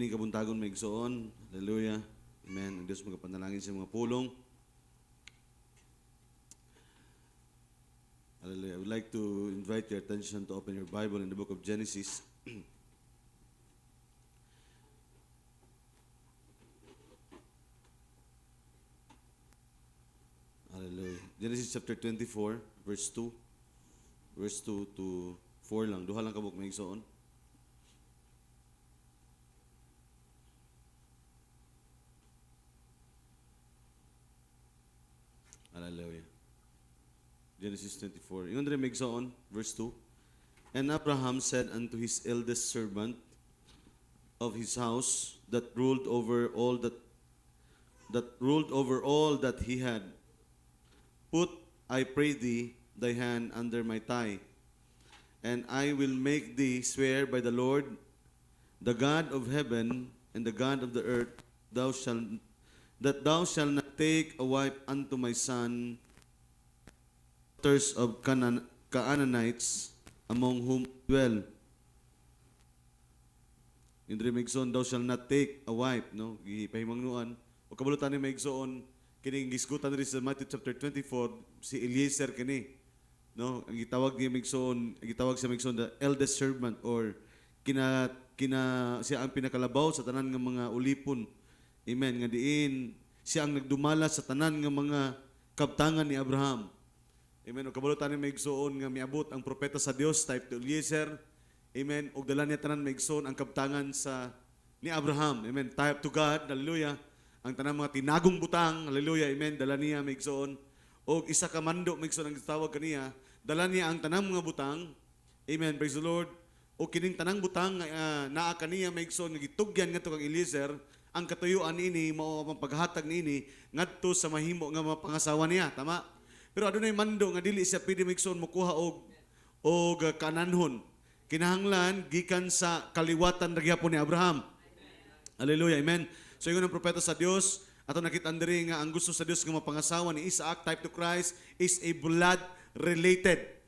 kini kabuntagon may igsoon. Hallelujah. Amen. Ang Diyos magapanalangin sa mga pulong. Hallelujah. I would like to invite your attention to open your Bible in the book of Genesis. Hallelujah. Genesis chapter 24, verse 2. Verse 2 to 4 lang. Duha lang kabuk may igsoon. Hallelujah. Genesis 24. Ingon diri may igsoon, verse 2. And Abraham said unto his eldest servant of his house that ruled over all that he had, put, I pray thee, thy hand under my thigh, and I will make thee swear by the Lord, the God of heaven and the God of the earth, that thou shalt not take a wife unto my son, daughters of Canaanites, among whom dwell. In the Megson, thou shalt not take a wife, no? Gipahimangnuan. O kabulutan ni Megson, kining gisgutan rin sa Matthew chapter 24, si Eliezer kini. No? Ang gitawag ni Megson, ang gitawag sa Megson, the eldest servant, or siya ang pinakalabaw sa tanan ng mga ulipon. Amen. Nga diin, siya ang nagdumala sa tanan ng mga kabtangan ni Abraham. Amen. O kabulutan ni Megson, nga miabot ang propeta sa Dios, type to Eliezer. Amen. O dala niya tanan Megson, ang kabtangan ni Abraham. Amen. Type to God. Hallelujah. Ang tanang mga tinagong butang, hallelujah, amen, dala niya, Megson. O isa ka mando, Megson, ang tawag kaniya, dala niya ang tanang mga butang, amen, praise the Lord. O kining tanang butang, naa kaniya, Megson, nagitugyan nga ito kang Eliezer, ang katuyuan ini, mao ang paghatag ni ngadto sa mahimo nga mga pangasawa niya, tama? Pero adunay mando, nga dili siya pwede, Megson, mukuha og kananhon. Kinahanglan, gikan sa kaliwatan na gyapon ni Abraham. Hallelujah, amen. So yung ang propeta sa Dios, ato nakitaan diri nga ang gusto sa Dios nga mapangasawa ni Isaac, type to Christ, is a blood related.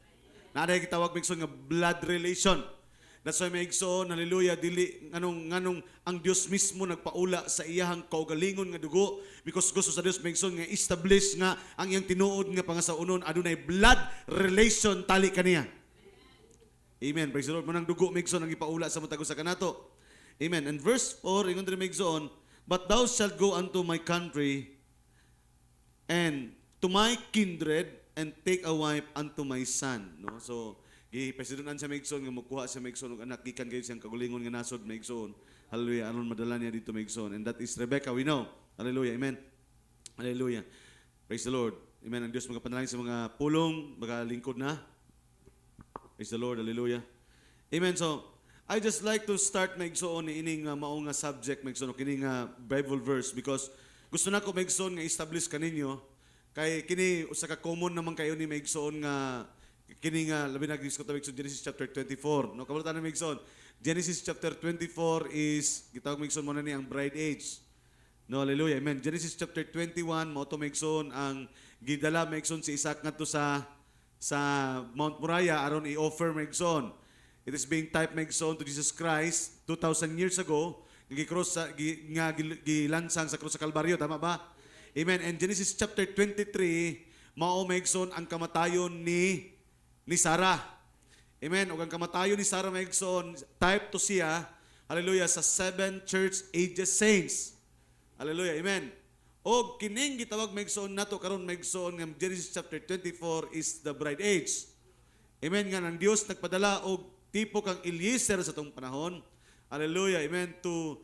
Naday gitawag Megson nga blood relation. That's why Megson, hallelujah, dili nganong ang Dios mismo nagpaula sa iyahang kaugalingon nga dugo, because gusto sa Dios Megson nga establish nga ang iyang tinuod nga pangasaunon adunay blood relation tali kaniya. Amen. Praise the Lord. Manang dugo Megson ang ipaula sa matagos sa kanato. Amen. And verse 4, ingon diri Megson, but thou shalt go unto my country and to my kindred and take a wife unto my son. No? So, gipasidunan sa Megson nga mukuha sa Megson og anak gikan kayo siyang kagulingon nga nasod Megson. Hallelujah. Aron madala niya dito Megson. And that is Rebecca, we know. Hallelujah. Amen. Hallelujah. Praise the Lord. Amen. Ang Diyos magapanalangin sa mga pulong, magalingkod na. Praise the Lord. Hallelujah. Amen. So, I just like to start Megson ining maong nga subject Megson kining Bible verse, because gusto nako Megson nga establish kaninyo kay kini usa ka common naman kayo ni Megson nga kini nga labi na diskuto Megson Genesis chapter 24. No kabulutan ni Megson, Genesis chapter 24 is gitawag Megson mo na ni ang bride age. No, hallelujah. Amen. Genesis chapter 21 mo to Megson ang gidala Megson si Isaac ngadto sa Mount Moriah aron i-offer Megson. It is being typed Megson to Jesus Christ 2,000 years ago, gilansang sa krus sa Kalbaryo, tama ba? Amen. And Genesis chapter 23, mao Megson ang kamatayon ni Sarah. Amen. O ang kamatayon ni Sarah Megson, type to siya, hallelujah, sa 7 church ages saints. Hallelujah. Amen. O kining gitawag Megson nato karon Megson nga Genesis chapter 24 is the bride age. Amen. Nga ang Dios nagpadala og tipo kang Eliezer sa tong panahon. Hallelujah. Amen. To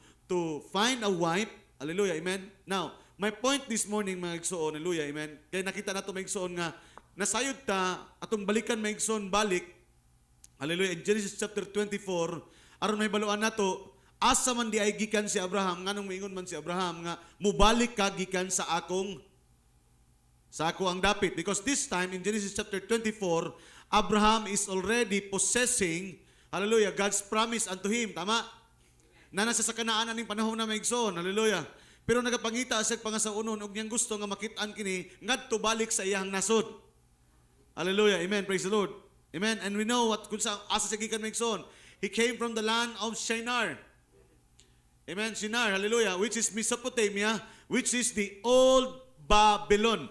find a wife. Hallelujah. Amen. Now, my point this morning mga igsoon, hallelujah. Amen. Kaya nakita nato mga igsoon nga nasayod ta atong balikan mga igsoon balik. Hallelujah. In Genesis chapter 24, aron may baluan nato, asa man di ay gikan si Abraham, nganong moingon man si Abraham nga mubalik ka gikan sa ako ang dapit, because this time in Genesis chapter 24, Abraham is already possessing, hallelujah, God's promise unto him. Tama? Na nasa sa kanaanan ning panahon na Megson. Hallelujah. Pero nagapangita sa pangasaunon og niyang gusto nga makit-an kini ngadto balik sa iyang nasod. Hallelujah. Amen. Praise the Lord. Amen. And we know what kung sa asa sa gikan Megson. He came from the land of Shinar. Amen. Shinar, hallelujah, which is Mesopotamia, which is the old Babylon.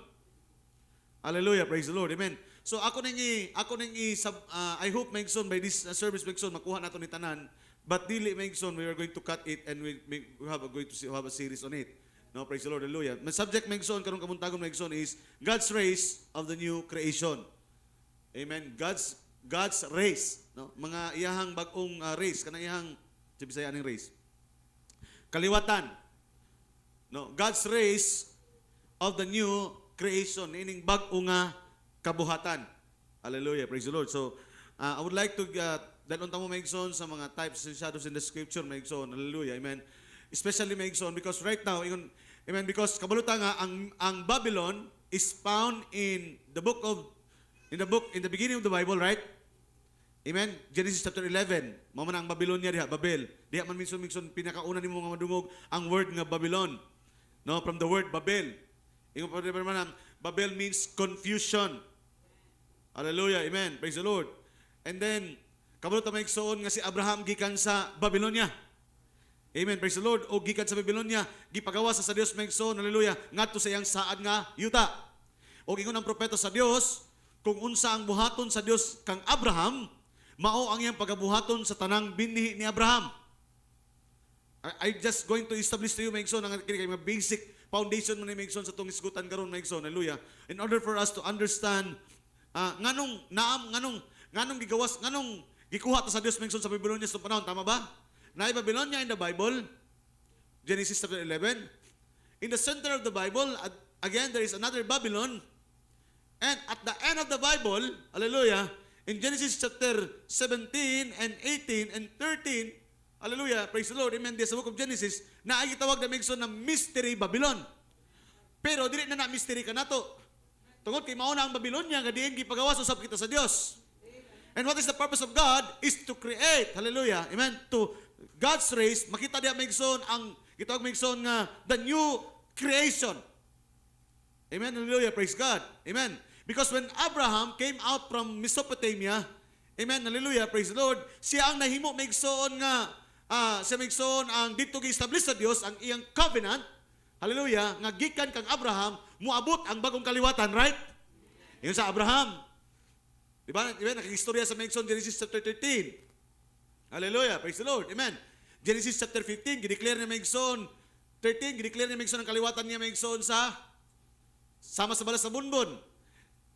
Hallelujah, praise the Lord. Amen. So ako nang I hope Megson by this service Megson makuha nato ni tanan. But dili Megson, we are going to cut it and we have going to have a series on it. No, praise the Lord, hallelujah. My subject Megson karong kabuntagon Megson is God's race of the new creation. Amen. God's race, no? Mga iyahang bag-ong race, kanang iyahang Bisaya aning race. Kaliwatan. No, God's race of the new creation, ining bag-o nga kabuhatan. Hallelujah, praise the Lord. So, I would like to dahil unta mo Megson sa mga types and shadows in the scripture Megson. Hallelujah, amen. Especially Megson because right now, amen, because kabulutan nga ang Babylon is found in the in the beginning of the Bible, right? Amen. Genesis chapter 11. Mao man ang Babylonia diha, Babel. Diha man minsan pinakauna nimo nga madungog ang word nga Babylon. No, from the word Babel. Ingon pa man Babel means confusion. Hallelujah. Amen. Praise the Lord. And then kabalo ta maigsoon nga si Abraham gikan sa Babylonia. Amen. Praise the Lord. O gikan sa Babylonia, gipagawa sa Dios maigsoon. Hallelujah. Ngadto sa iyang saad nga yuta. O ingon ang propeta sa Dios, kung unsa ang buhaton sa Dios kang Abraham, mao ang iyang pagabuhaton sa tanang binhi ni Abraham. I just going to establish to you, Megson, ang mga basic foundation mo ni Megson sa itong isgutan karon, Megson. Hallelujah. In order for us to understand, nganong gikuha ta sa Dios, Megson, sa Babylonia sa panahon, tama ba? Na Babylonia in the Bible, Genesis chapter 11. In the center of the Bible, again, there is another Babylon. And at the end of the Bible, hallelujah, in Genesis chapter 17 and 18 and 13, hallelujah, praise the Lord, amen, sa book of Genesis, na ay gitawag na Megson na Mystery Babylon. Pero dili na mystery ka nato. Tungod kay mao na ang Babylonia nga diin gipagawas usab kita sa Dios. And what is the purpose of God is to create, hallelujah, amen, to God's race, makita diha Megson ang gitawag Megson nga the new creation. Amen, hallelujah, praise God. Amen. Because when Abraham came out from Mesopotamia, amen, hallelujah, praise the Lord, siya ang nahimo Megson nga siya Megson ang dito gi-establish sa Dios ang iyang covenant, hallelujah, nga gikan kang Abraham muabot ang bagong kaliwatan, right? Yun sa Abraham. Diba nakikistorya sa Megson Genesis chapter 13. Hallelujah, praise the Lord. Amen. Genesis chapter 15 gideclare ni Megson 13 gideclare ni Megson ang kaliwatan niya Megson sa sama sa balas sa bunbon.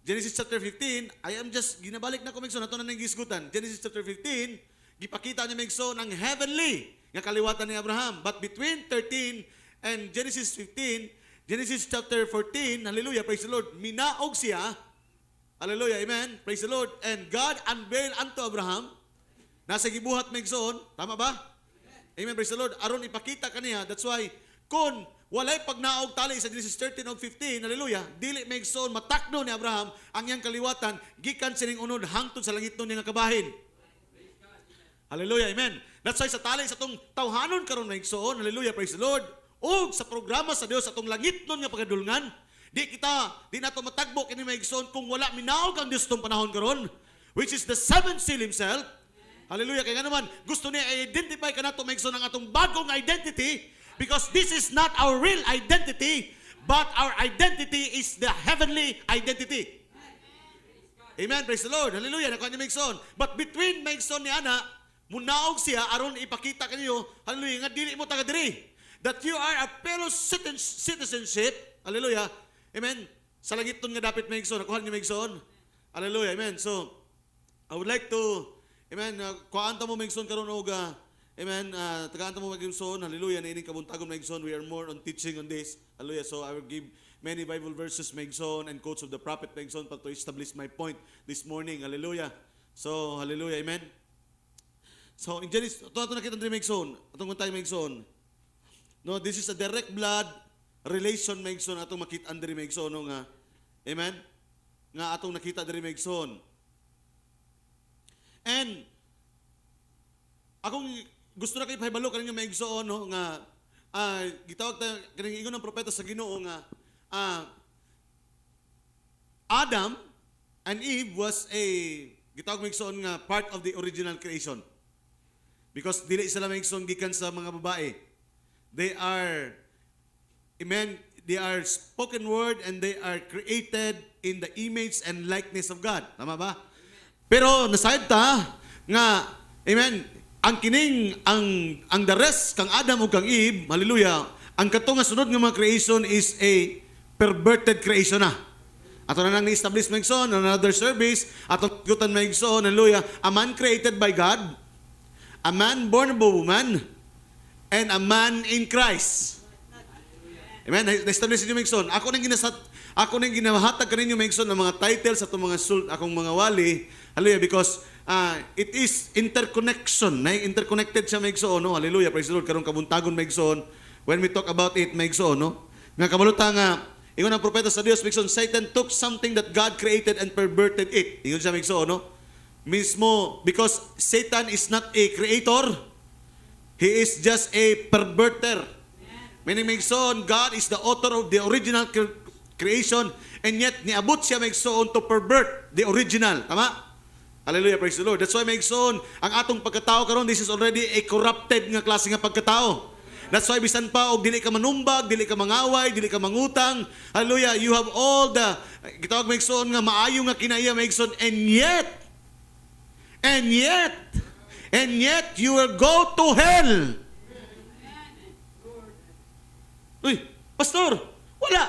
Genesis chapter 15, I am just ginabalik na ko Megson ato na nang gisgutan. Genesis chapter 15, gipakita ni Megson ang heavenly nga kaliwatan ni Abraham. But between 13 and Genesis 15, Genesis chapter 14, hallelujah, praise the Lord, minaog siya. Hallelujah, amen, praise the Lord. And God unveiled unto Abraham, nasa gibuhat Megson, tama ba? Amen, praise the Lord. Aron ipakita kaniya, that's why kung walay pagnaog tali sa Genesis 13 o 15, hallelujah, dili Megson matakno ni Abraham ang iyang kaliwatan gikan sining unod hangtod sa langit nun nga kabahin. Hallelujah, amen. That's why sa tali sa tong tawhanon karon Megson, hallelujah, praise the Lord. O sa programa sa Dios sa tong langit nun nga pagadulngan, di nato matagbo kini Megson kung wala minaog ang Dios tong panahon karon, which is the seventh seal himself. Hallelujah, kaya nga naman gusto niya i-identify kanato Megson ang atong bagong identity. Because this is not our real identity, but our identity is the heavenly identity. Amen, praise the Lord. Hallelujah, nakuha ni Megson. But between Megson ni Ana, munaog siya, aron ipakita kanyo, hallelujah, nga dili mo taga diri. That you are a fellow citizenship, hallelujah, amen, sa langit nun nga dapat Megson, nakuha ni Megson. Hallelujah, amen. So, I would like to, amen, kuhaan ta mo Megson karon og amen. Tagaan mo Megson. Hallelujah. Naining kabuntagon Megson. We are more on teaching on this. Hallelujah. So I will give many Bible verses Megson and quotes of the prophet Megson to establish my point this morning. Hallelujah. So hallelujah. Amen. So in Genesis, ito nakita ni Megson. Atong tayo Megson. No, this is a direct blood relation Megson atong makita diri Megson no nga. Amen. Nga atong nakita diri Megson. And akong gusto na kayo pahibalo kaninyo Megson no nga gitawag ta kaning ingon ng propeta sa Ginoo nga Adam and Eve was gitawag Megson nga part of the original creation. Because dili sila Megson gikan sa mga babae. They are, amen, they are spoken word and they are created in the image and likeness of God. Tama ba? Pero nasayad ta nga, amen, ang kining, ang the rest, kang Adam o kang Eve, hallelujah, ang kato nga sunod nga mga creation is a perverted creation na. Ato na nang ni-establish Megson, another service, ato gutan Megson, hallelujah, a man created by God, a man born of a woman, and a man in Christ. Amen. Na-establish niyo Megson. Ako nang ginahatag kaninyo Megson ng mga titles at mga akong mga wali, hallelujah, because it is interconnection. Interconnected siya Megson, no? Hallelujah, praise the Lord. Karong kabuntagon Megson, when we talk about it Megson, no? Nga kabaluta nga, ingon ang propeta sa Dios, Megson, Satan took something that God created and perverted it. Ingon siya, Megson, no? Mismo, because Satan is not a creator, he is just a perverter. Meaning, Megson, God is the author of the original creation, and yet, niabot siya, Megson, to pervert the original. Tama? Hallelujah, praise the Lord. That's why, Megson, ang atong pagkatao karon, this is already a corrupted nga klase nga pagkatao. That's why bisan pa og dili ka manumbag, dili ka mangaway, dili ka mangutang. Hallelujah, you have all the gitawag Megson nga maayo nga kinaiya Megson, and yet you will go to hell. Uy, pastor, wala.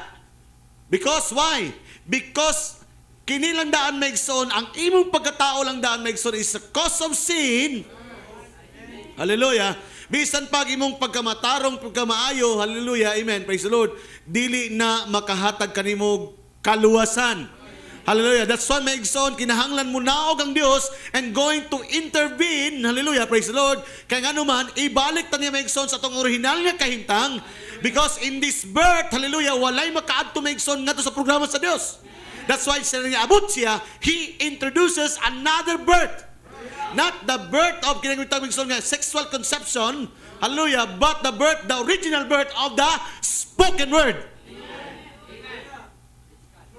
Because why? Because kini lang daan Megson, ang imong pagkatao lang daan Megson is a cause of sin. Hallelujah. Bisan pag imong pagkamatarong, pagkamaayo, hallelujah, amen, praise the Lord, dili na makahatag kanimo kaluwasan. Hallelujah. That's why, Megson, kinahanglan mo naog ang Dios and going to intervene, hallelujah, praise the Lord, kaya nga naman, ibalik ta niya, Megson, sa itong original nga kahintang, because in this birth, hallelujah, walay makaadto, Megson, nga to sa programa sa Dios. That's why, siya niya abot siya, He introduces another birth. Not the birth of sexual conception, hallelujah, but the original birth of the spoken word.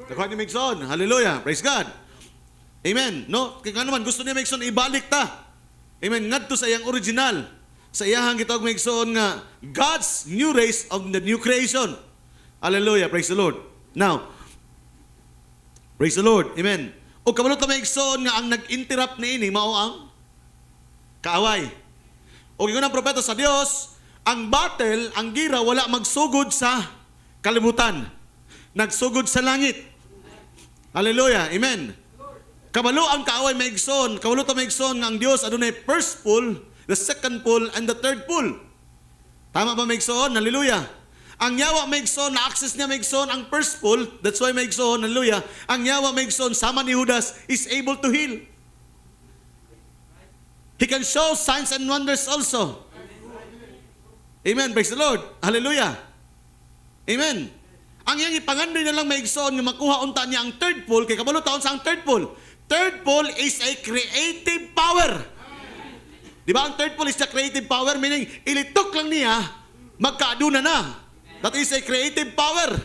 Nakuha ni Megson, hallelujah, praise God. Amen. No, kaya naman gusto niya Megson ibalik ta. Amen. Ngadto sa iyang original, sa iyang gitawag Megson nga God's new race of the new creation. Hallelujah, praise the Lord. Now, praise the Lord. Amen. O kabalo ta Megson nga ang nag-interrupt niini mao ang kaaway. O ingon ang propeta sa Dios, ang battle, ang gira wala magsugod sa kalibutan. Nagsugod sa langit. Hallelujah. Amen. Kabalo ang kaaway Megson, kabalo ta Megson nga ang Dios adunay first pull, the second pull, and the third pull. Tama ba Megson? Hallelujah. Ang yawa Megson, na-access niya Megson ang first pull, that's why Megson, hallelujah, ang yawa Megson, sama ni Judas, is able to heal. He can show signs and wonders also. Amen. Praise the Lord. Hallelujah. Amen. Ang iyang ipangandoy na lang Megson nga makuha unta niya ang third pull, kay kabalo taon sa ang third pull. Third pull is a creative power. Di ba ang third pull is a creative power, meaning ilitok lang niya, magkaaduna na. That is a creative power.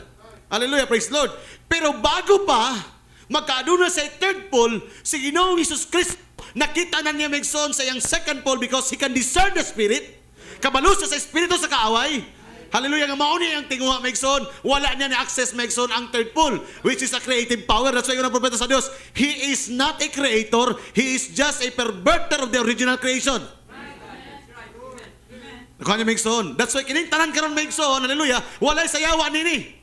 Hallelujah, praise the Lord. Pero bago pa magkaaduna sa third pull, si Ginoong Hesus Kristo, nakita na niya Megson sa iyang second pull because he can discern the spirit. Kabalo sa espiritu sa kaaway. Hallelujah, nga mauni ang tinguha Megson, wala niya na-access Megson ang third pull, which is a creative power. That's why yung propeta sa Diyos, he is not a creator, he is just a perverter of the original creation. Nakuha niya Megson. That's why kining tanan karon Megson, hallelujah, walay sayawa nini.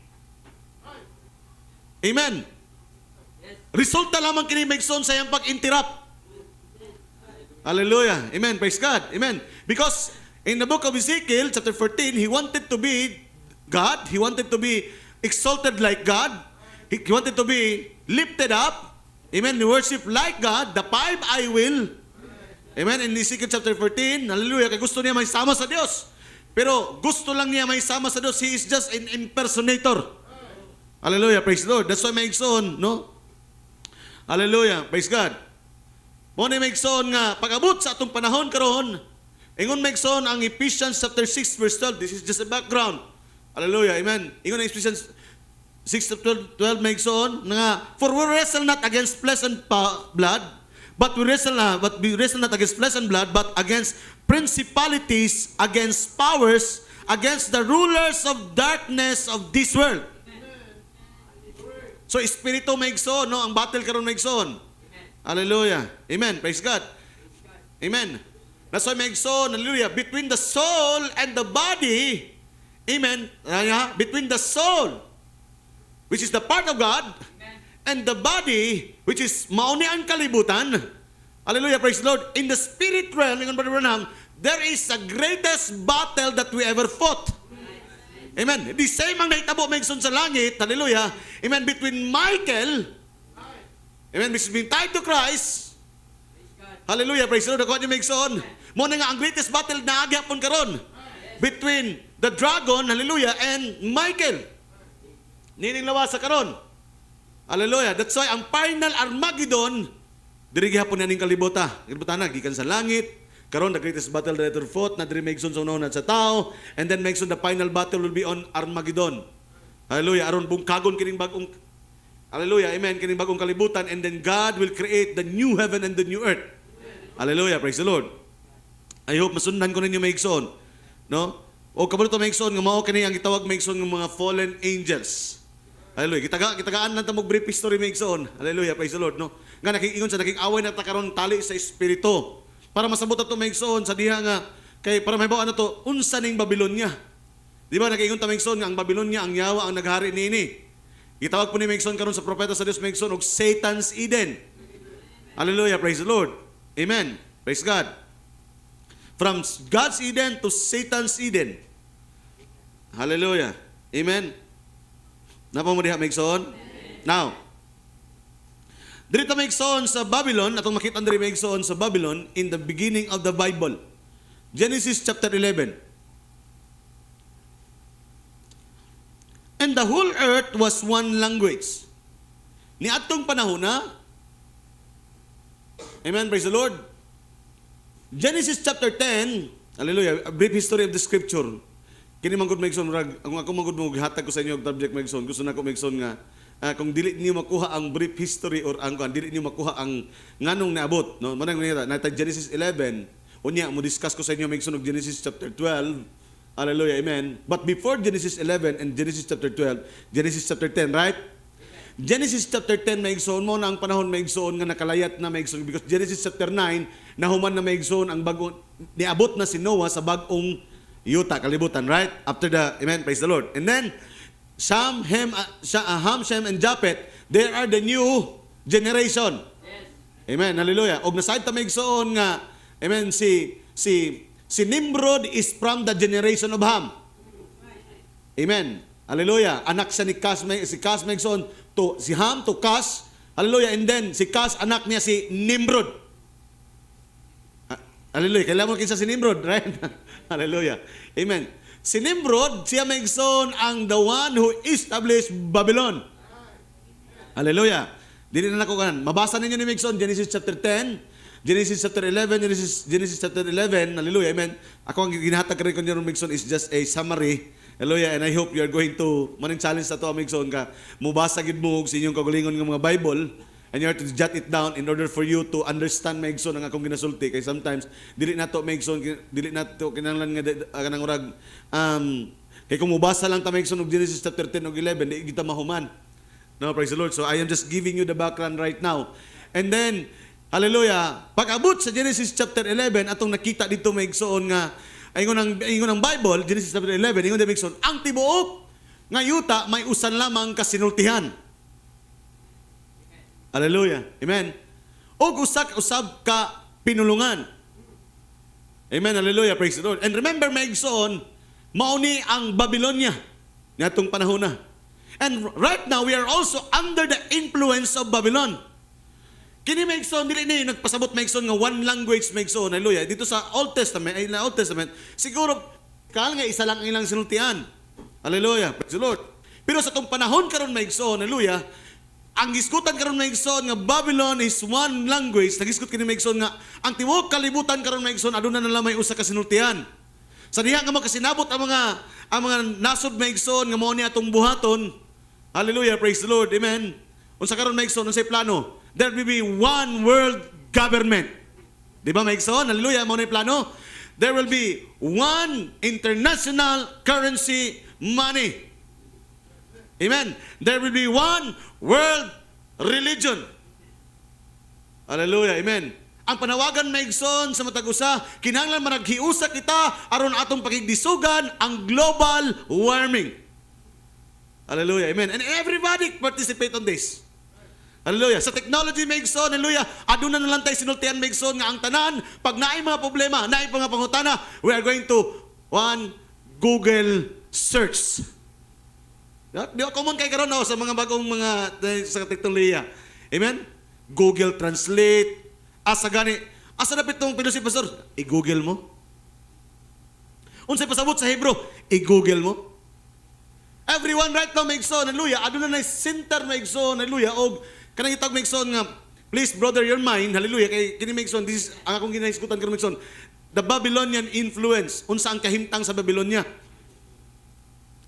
Amen. Resulta lamang kini Megson sa iyang pag-interrupt. Hallelujah. Amen. Praise God. Amen. Because in the book of Ezekiel, chapter 14, he wanted to be God. He wanted to be exalted like God. He wanted to be lifted up. Amen. He worship like God. The five I will. Amen. In Ezekiel chapter 14, hallelujah, kaya gusto niya may sama sa Diyos. Pero gusto lang niya may sama sa Diyos. He is just an impersonator. Hallelujah. Praise the Lord. That's why may son, no? Hallelujah. Praise God. Muna Megson nga, pag-abot sa atong panahon karon, ingon Megson ang Ephesians chapter 6 verse 12. This is just a background. Hallelujah, amen. Ingon ang Ephesians 6:12 Megson nga, for we wrestle not against flesh and blood, but we wrestle not against flesh and blood, but against principalities, against powers, against the rulers of darkness of this world. So, espiritu maigsoon, no? Ang battle karon maigsoon. Hallelujah. Amen. Praise God. Amen. That's why maigsoon, hallelujah, between the soul and the body, amen, between the soul, which is the part of God, and the body, which is mauni ang kalibutan. Hallelujah, praise the Lord. In the spirit realm, there is the greatest battle that we ever fought. Amen. The same ang nahitabo maigsoon sa langit, hallelujah, amen, between Michael, amen, which is being tied to Christ. Hallelujah, praise the Lord. Ako niyo maigsoon. Mo na nga ang greatest battle na agyapon karon between the dragon, hallelujah, and Michael. Nining lawas sa karon. Hallelujah. That's why ang final Armageddon diri gihapon ning kalibutan. Kalibutan na gikan sa langit. Karon the greatest battle that ever fought na diri maigsoon sa unahon sa tao, and then maigsoon the final battle will be on Armageddon. Hallelujah. Aron bungkagon kining bagong, hallelujah, amen, kining bagong kalibutan, and then God will create the new heaven and the new earth. Hallelujah, praise the Lord. I hope masundan ko ninyo maigsoon, no? O kabalo to maigsoon nga mao kini ang gitawag maigsoon nga mga fallen angels. Hallelujah. Kitagaan lang ta mo brief history maigsoon. Hallelujah, praise the Lord, no? Nga nakiingon sa away na ta karon tali sa espiritu. Para masabot ato maigsoon sa diha nga kay para mahibaw ano to, unsa ning Babylonia. Di ba nakaingon ta maigsoon nga ang Babylonia ang yawa ang naghari niini. Gitawag po ni maigsoon karon sa propeta sa Dios maigsoon og Satan's Eden. Hallelujah, praise the Lord. Amen. Praise God. From God's Eden to Satan's Eden. Hallelujah. Amen. Napa mo diha maigsoon? Now, dito maigsoon sa Babylon, atong makita diri maigsoon sa Babylon in the beginning of the Bible. Genesis chapter 11. And the whole earth was one language. Ni atong panahona, amen, praise the Lord. Genesis chapter 10, hallelujah, a brief history of the scripture. Kini man gud maigsoon rag, ang ako man gud mo gihatag ko sa inyo og subject maigsoon. Gusto nako maigsoon nga kung dili niyo makuha ang brief history or ang dili niyo makuha ang nganong naabot, no? Manang nata Genesis 11, unya mo discuss ko sa inyo maigsoon og Genesis chapter 12. Hallelujah, amen. But before Genesis 11 and Genesis chapter 12, Genesis chapter 10, right? Genesis chapter 10 maigsoon mo na ang panahon maigsoon nga nakalayat na maigsoon because Genesis chapter 9 nahuman na maigsoon ang bago niabot na si Noah sa bagong yuta kalibutan, right? After the, amen, praise the Lord. And then Ham, Shem, and Japheth, they are the new generation. Yes. Amen, hallelujah. Og nasayad ta maigsoon nga, amen, si Nimrod is from the generation of Ham. Amen. Hallelujah. Anak siya ni Kas, si Kas maigsoon to si Ham to Kas. Hallelujah. And then si Kas anak niya si Nimrod. Hallelujah. Kailan mo kinsa si Nimrod, right? Hallelujah. Amen. Si Nimrod, siya maigsoon ang the one who established Babylon. Hallelujah. Dili na nako kanan. Mabasa ninyo ni maigsoon Genesis chapter 10, Genesis chapter 11, Genesis chapter 11. Hallelujah. Amen. Ako ang ginahatag rin ko niyo maigsoon is just a summary. Hallelujah. And I hope you are going to maning challenge na to maigsoon ka. Mubasa gid mo sa inyong kagalingon nga mga Bible. And you have to jot it down in order for you to understand maigsoon ang akong ginasulti. Kay sometimes dili nato maigsoon, dili nato kinahanglan nga kanang urag kay kung mubasa lang ta maigsoon og Genesis chapter 10 ug 11 di kita mahuman. No, praise the Lord. So I am just giving you the background right now. And then hallelujah, pag-abot sa Genesis chapter 11 atong nakita dito maigsoon nga ingon ang Bible, Genesis chapter 11, ingon maigsoon ang tibuok nga yuta may usan lamang kasinultihan. Hallelujah. Amen. O usab ka pinulungan. Amen. Hallelujah. Praise the Lord. And remember, maigsoon, mauni ang Babylonia niadtong panahon na. And right now, we are also under the influence of Babylon. Kini maigsoon, dili ni nagpasabot maigsoon nga one language maigsoon. Hallelujah. Dito sa Old Testament, siguro, kala nga isa lang ilang sinultian. Hallelujah. Praise the Lord. Pero sa itong panahon karon maigsoon, hallelujah, ang giskutan karon maigsoon nga Babylon is one language. Nagiskut kini maigsoon nga ang tibuok kalibutan karon maigsoon aduna na lamay usa ka sinultian. Sa diha nga makasinabot ang mga nasod maigsoon nga mao ni atong buhaton. Hallelujah, praise the Lord. Amen. Unsa karon maigsoon unsay plano? There will be one world government. Di ba maigsoon? Hallelujah, mao ni plano. there will be one international currency money. Amen. There will be one world religion. Hallelujah. Amen. Ang panawagan maigsoon sa matag usa, kinahanglan managhiusa kita aron atong pakigdisugan ang global warming. Hallelujah. Amen. And everybody participate on this. Hallelujah. Sa technology maigsoon, hallelujah. Aduna na lang tayo sinultian maigsoon nga ang tanan, pag naay mga problema, naay mga pangutana, we are going to one Google search. Di ako common kay karon sa mga bagong mga sa teknolohiya. Amen. Google Translate. Asa gani, asa dapat itong pilosofi, pastor? I-google mo. Unsay pasabot sa Hebrew? I-google mo. Everyone right now maigsoon, hallelujah. Aduna na center maigsoon, hallelujah. Og kanang itag maigsoon nga, please brother your mind, hallelujah. Kay kini maigsoon, this is ang akong ginahisgutan karon maigsoon. The Babylonian influence, unsa ang kahimtang sa Babylonia.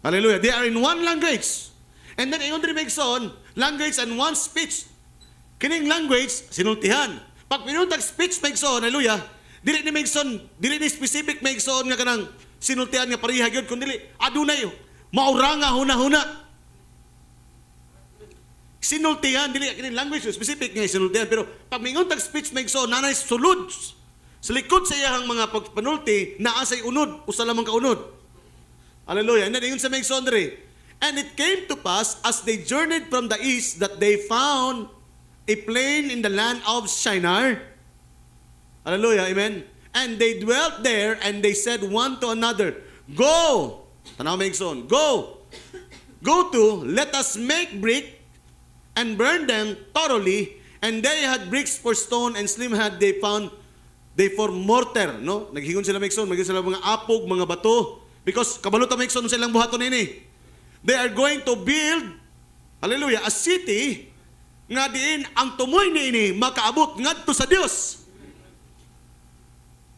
Hallelujah. They are in one language. And then ingon diri maigsoon, language and one speech. Kining language sinultihan. Pag pinuntag speech maigsoon, hallelujah, dili ni maigsoon, dili ni specific maigsoon nga kanang sinultian nga pareha gyud kun dili adunay maura nga huna-huna. Sinultian dili kini language specific nga sinultian, pero pag minguntag speech maigsoon nanay sulod sa likod sa iyang mga pagpanulti naa say unod, usa lamang ka unod. Hallelujah. And then ingon sa maigsoon diri, and it came to pass as they journeyed from the east that they found a plain in the land of Shinar. Hallelujah, amen. And they dwelt there, and they said one to another, go, tanaw maigsoon, go to, let us make brick, and burn them thoroughly. And they had bricks for stone, and slim had they for mortar. No? Naghingon sila maigsoon, maging sila mga apog, mga bato, because kabalutan maigsoon silang buhaton ini. They are going to build, hallelujah, a city nga diin ang tumoy niini makaabot ngadto sa Dios.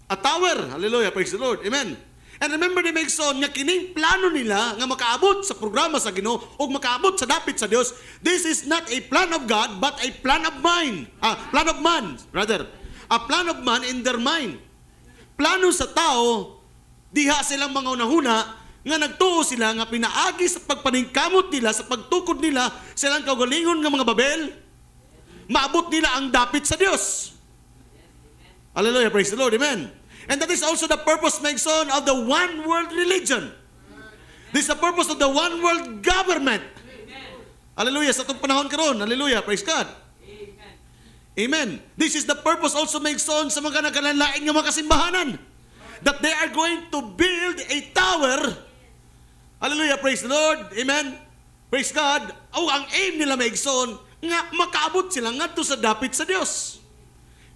A tower. Hallelujah. Praise the Lord. Amen. And remember ni maigsoon nga kining plano nila nga makaabot sa programa sa Ginoo ug makaabot sa dapit sa Dios. This is not a plan of God but a plan of mine. Plan of man, rather. A plan of man in their mind. Plano sa tao, diha silang mga unahuna nga nagtuo sila nga pinaagi sa pagpaningkamot nila, sa pagtukod nila, silang kaugalingon nga mga Babel, maabot nila ang dapit sa Dios. Hallelujah, praise the Lord, amen. And that is also the purpose, maigsoon, of the one world religion. This is the purpose of the one world government. Hallelujah, sa itong panahon karon, hallelujah, praise God. Amen. This is the purpose also, maigsoon, sa mga nagkalanlain nga mga kasimbahanan. That they are going to build a tower. Hallelujah, praise the Lord, amen. Praise God. Ang aim nila, maigsoon, nga makaabot sila ngadto sa dapit sa Dios.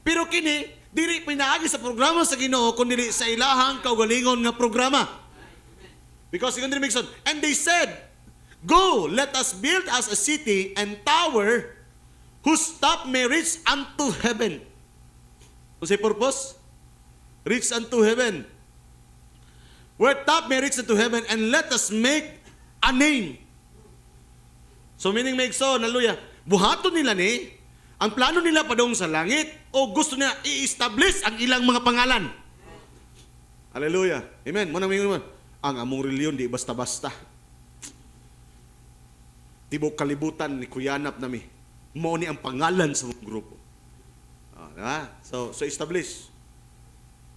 Pero kini dili pinaagi sa programa sa Ginoo kundi sa ilahang kaugalingon nga programa. Because ingon diri maigsoon, and they said, go, let us build us a city and tower whose top may reach unto heaven. Unsay purpose? Reach unto heaven. Where top may reach unto heaven, and let us make a name. So meaning maigsoon, hallelujah, buhaton nila ni, ang plano nila padong sa langit o gusto nila i-establish ang ilang mga pangalan. Hallelujah. Amen. Muna mo, ang among reliyon di basta-basta. Tibok kalibutan ni kuyanap nami. Mao ni ang pangalan sa grupo. So establish.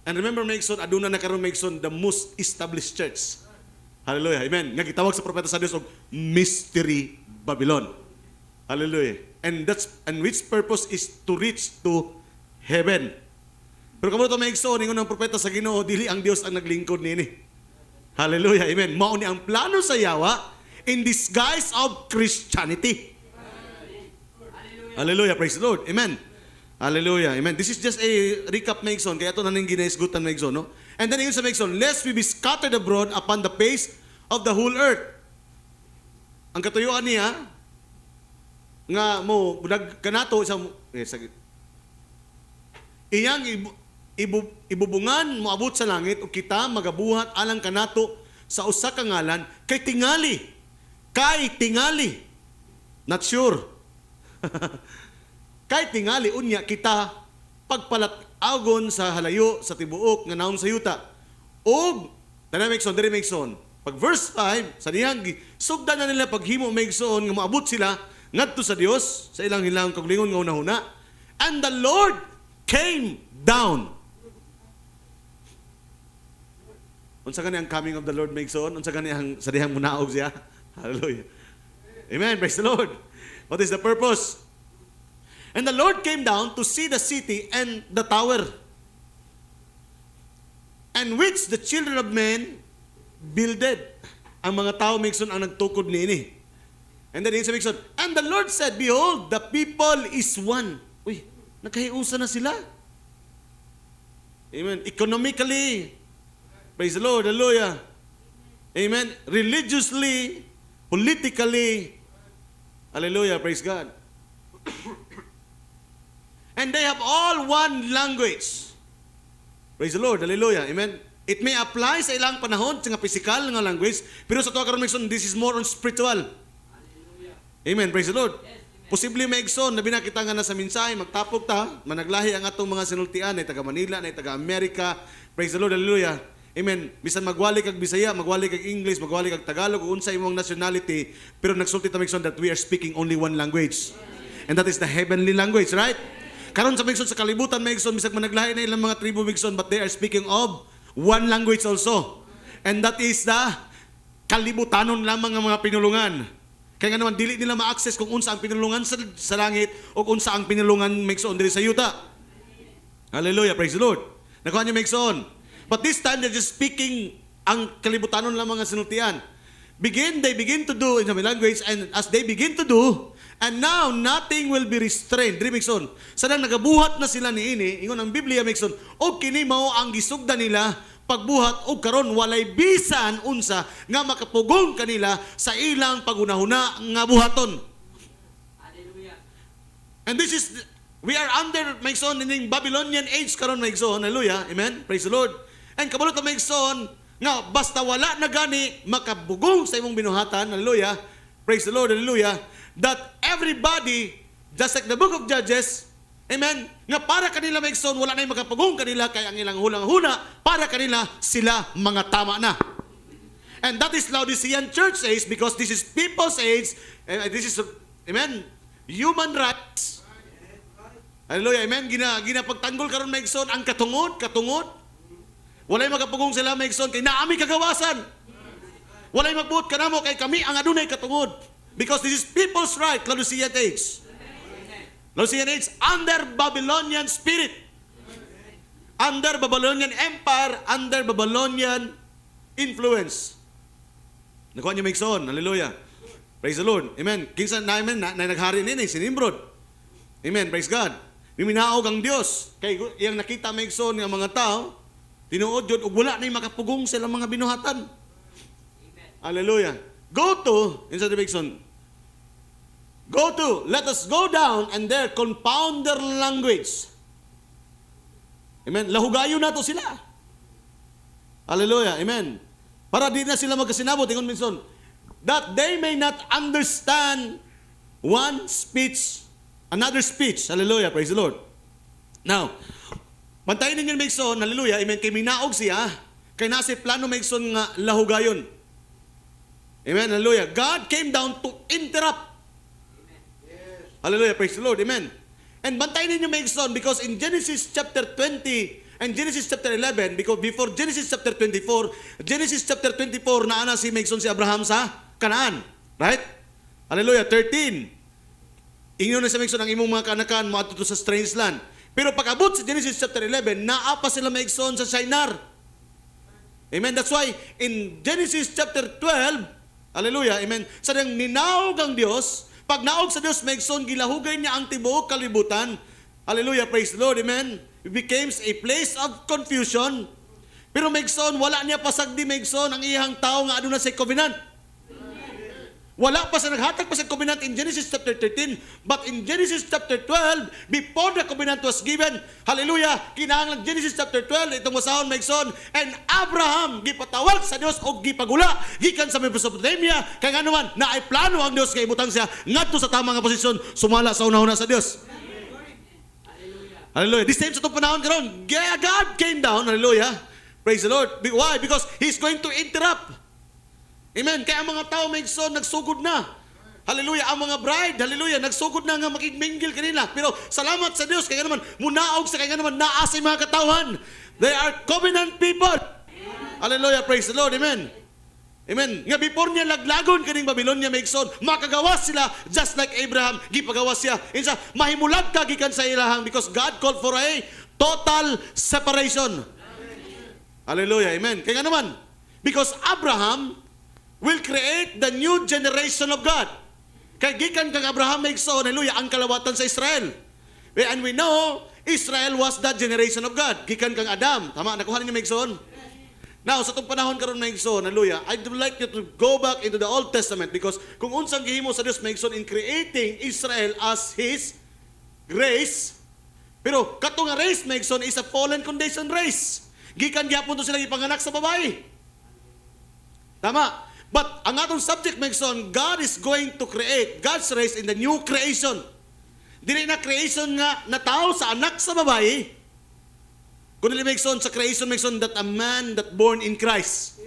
And remember, maigsoon, aduna na karon maigsoon the most established church. Hallelujah. Amen. Nga gitawag sa propeta sa Dios og Mystery Babylon. Hallelujah. And which purpose is to reach to heaven. Pero kamo to maigsoon, ingon ang propeta sa Ginoo, dili ang Dios ang naglingkod niini. Hallelujah. Amen. Mao ni ang plano sa yawa in disguise of Christianity. Hallelujah. Praise the Lord. Amen. Hallelujah. Amen. This is just a recap, maigsoon, kaya ito na ning ginaisgutan, maigsoon, no? And then ingon sa maigsoon, lest we be scattered abroad upon the face of the whole earth. Ang katuyuan niya nga mo budag kanato sa iyang ibubungan moabot sa langit o kita magabuhat alang kanato sa usa ka ngalan kay tingali not sure kay tingali unya kita pagpalat-agon sa halayo sa tibuok nga naong sa yuta O, tana Megson, diri Megson. Pag verse 5, sa diyang sugdan na nila paghimo Megson, nga maabot sila, ngadto sa Dios sa ilang hilang kaglingon nga unahuna. And the Lord came down. Unsa gani ang coming of the Lord Megson? Unsa gani ang sa dihang munaog siya? Hallelujah. Amen. Praise the Lord. What is the purpose? And the Lord came down to see the city and the tower, and which the children of men builded. Ang mga tao Megson ang nagtukod niini. And then sa Megson, and the Lord said, behold, the people is one. Uy, nagkahiusa na sila. Amen. Economically, praise the Lord, hallelujah. Amen. Religiously, politically, hallelujah, praise God. And they have all one language. Praise the Lord, hallelujah, amen. It may apply sa ilang panahon sa nga physical nga language, pero sa tuwa karon Megson, this is more on spiritual. Hallelujah. Amen, praise the Lord. Yes, posible Megson, nabi na kita nga na sa mensahe, magtapog ta, managlahi ang atong mga sinultian, ay taga Manila, ay taga Amerika, praise the Lord, hallelujah. Amen. Bisan magwali kag Bisaya, magwali kag English, magwali kag Tagalog, unsa imong nationality, pero nagsulti ta Megson that we are speaking only one language. And that is the heavenly language, right? Karon sa Megson, sa kalibutan Megson, bisag managlahi na ilang mga tribo Megson, but they are speaking of one language also. And that is the kalibutanon lamang ng mga pinulungan. Kaya nga naman, dili nila ma-access kung unsa ang pinulungan sa langit o kung unsa ang pinulungan Megson diri sa yuta. Hallelujah, praise the Lord. Nakuha niyo Megson. But this time, they're just speaking ang kalibutanon lamang ng sinultian. They begin to do in the language, and as they begin to do, and now nothing will be restrained. Diri Megson, sadang nagabuhat na sila niini, ingon ang Biblia Megson, o kini mao ang gisugdan nila pagbuhat o karon walay bisan unsa nga makapugong kanila sa ilang pagunahuna nga buhaton. Hallelujah. And this is we are under Megson in Babylonian age karon Megson. Hallelujah. Amen. Praise the Lord. And kabalo ta Megson nga basta wala na gani makabugong sa imong binuhatan. Hallelujah. Praise the Lord. Hallelujah. That everybody, just like the book of Judges, amen, nga para kanila Megson, wala na yung makapagong kanila, kaya ang ilang hulang-huna, para kanila, sila mga tama na. And that is Laodicean church age, because this is people's age, and this is, amen, human rights. Hallelujah, amen, ginapagtanggol karon Megson, ang katungod, wala yung makapagong sila Megson, kay naami kagawasan. Wala yung magbuot kanamo, kay kami ang adunay katungod. Because this is people's right, Laodicean age. Laodicean age, under Babylonian spirit. Under Babylonian empire, under Babylonian influence. Nakuha niyo Megson, hallelujah. Praise the Lord, amen. Kinsa na naghari nini, si Nimrod. Amen, praise God. Niminaog ang Dios. Kay iyang nakita Megson ng mga tao, tinuod yun, wala na yung makapugong sila mga binuhatan. Hallelujah. Go to, instead of Megson, let us go down and there confound their language. Amen. Lahugayo na to sila. Hallelujah. Amen. Para di na sila magkasinabot, ingon Megson, that they may not understand one speech, another speech. Hallelujah. Praise the Lord. Now, pantayin ninyo Megson, hallelujah, amen, kay minaog siya, kay nasa plano Megson nga lahugayon. Amen, hallelujah. God came down to interrupt. Amen. Yes. Hallelujah, praise the Lord, amen. And bantayin ninyo Megson, because in Genesis chapter 20 and Genesis chapter 11, because before Genesis chapter 24, Genesis chapter 24, naana si Megson si Abraham sa Kanaan. Right? Hallelujah, 13. Inyo na sa Megson ang imong mga kanakan, maatuto sa strange land. Pero pag-abot sa Genesis chapter 11, naapa sila Megson sa Shinar. Amen, that's why in Genesis chapter 12, hallelujah, amen, sadang ninaog ang Diyos, pag naog sa Diyos, Megson, gilahugay niya ang tibuok kalibutan. Hallelujah, praise the Lord, amen. It becomes a place of confusion. Pero Megson, wala niya pasagdi Megson ang iyang tao nga aduna sa covenant. Wala pa sa naghatag pa sa covenant in Genesis chapter 13, but in Genesis chapter 12, before the covenant was given, hallelujah, kinahanglan Genesis chapter 12, itong masahon Megson, and Abraham, gipatawag sa Dios o gipagula, gikan sa Mesopotamia, kaya nga naman, na ay plano ang Dios kay ibutang siya, ngadto sa tamang nga posisyon, sumala sa una-una sa Dios. Hallelujah. This time sa itong panahon karon, God came down, hallelujah, Praise the Lord. Why? Because He's going to interrupt. Amen. Kaya ang mga tao may igsoon, nagsugod na. Hallelujah. Ang mga bride, hallelujah, nagsugod na nga makigminggil kanila. Pero salamat sa Diyos, kaya naman, munaog sa kaya naman, naasay mga katawan. They are covenant people. Hallelujah. Praise the Lord. Amen. Amen. Nga before niya laglagon kaning Babylonia may igsoon, makagawas sila just like Abraham, gipagawas siya. Insa, mahimulag ka gikan sa ilahang because God called for a total separation. Hallelujah. Amen. Kaya nga naman, because Abraham will create the new generation of God. Kaya gikan kang Abraham may igsoon, hallelujah, ang kalawatan sa Israel. And we know, Israel was that generation of God. Gikan kang Adam. Tama, nakuha niyo may igsoon? Now, sa itong panahon karon may igsoon, hallelujah, I'd like you to go back into the Old Testament because kung unsang gihimo sa Dios may igsoon in creating Israel as His grace, pero kato nga race may igsoon is a fallen condition race. Gikan gyapon to sila ipanganak sa babae. Tama. But ang atong subject may igsoon, God is going to create God's race in the new creation. Dili na creation nga na tao sa anak sa babae. Kung nila may igsoon sa creation may igsoon that a man that born in Christ.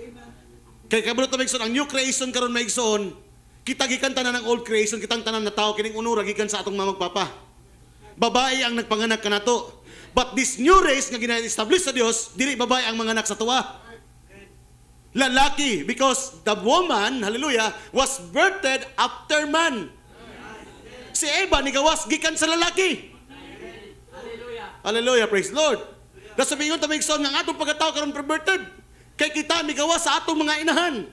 Kaya kabulot na may igsoon, ang new creation karon may igsoon, kita gikan tanan ng old creation, kitang tanan na tao kining unura gikan sa atong mga magpapa. Babae ang nagpanganak kanato. But this new race nga gina-establish sa Dios, dili babae ang manganak sa tuwa. Lalaki, because the woman, hallelujah, was birthed after man. Si Eva nigawas gikan sa lalaki. Hallelujah, praise the Lord. That's sabihin ta maigsoon nga atong pagkatao karon perverted. Kay kita migawas sa atong mga inahan.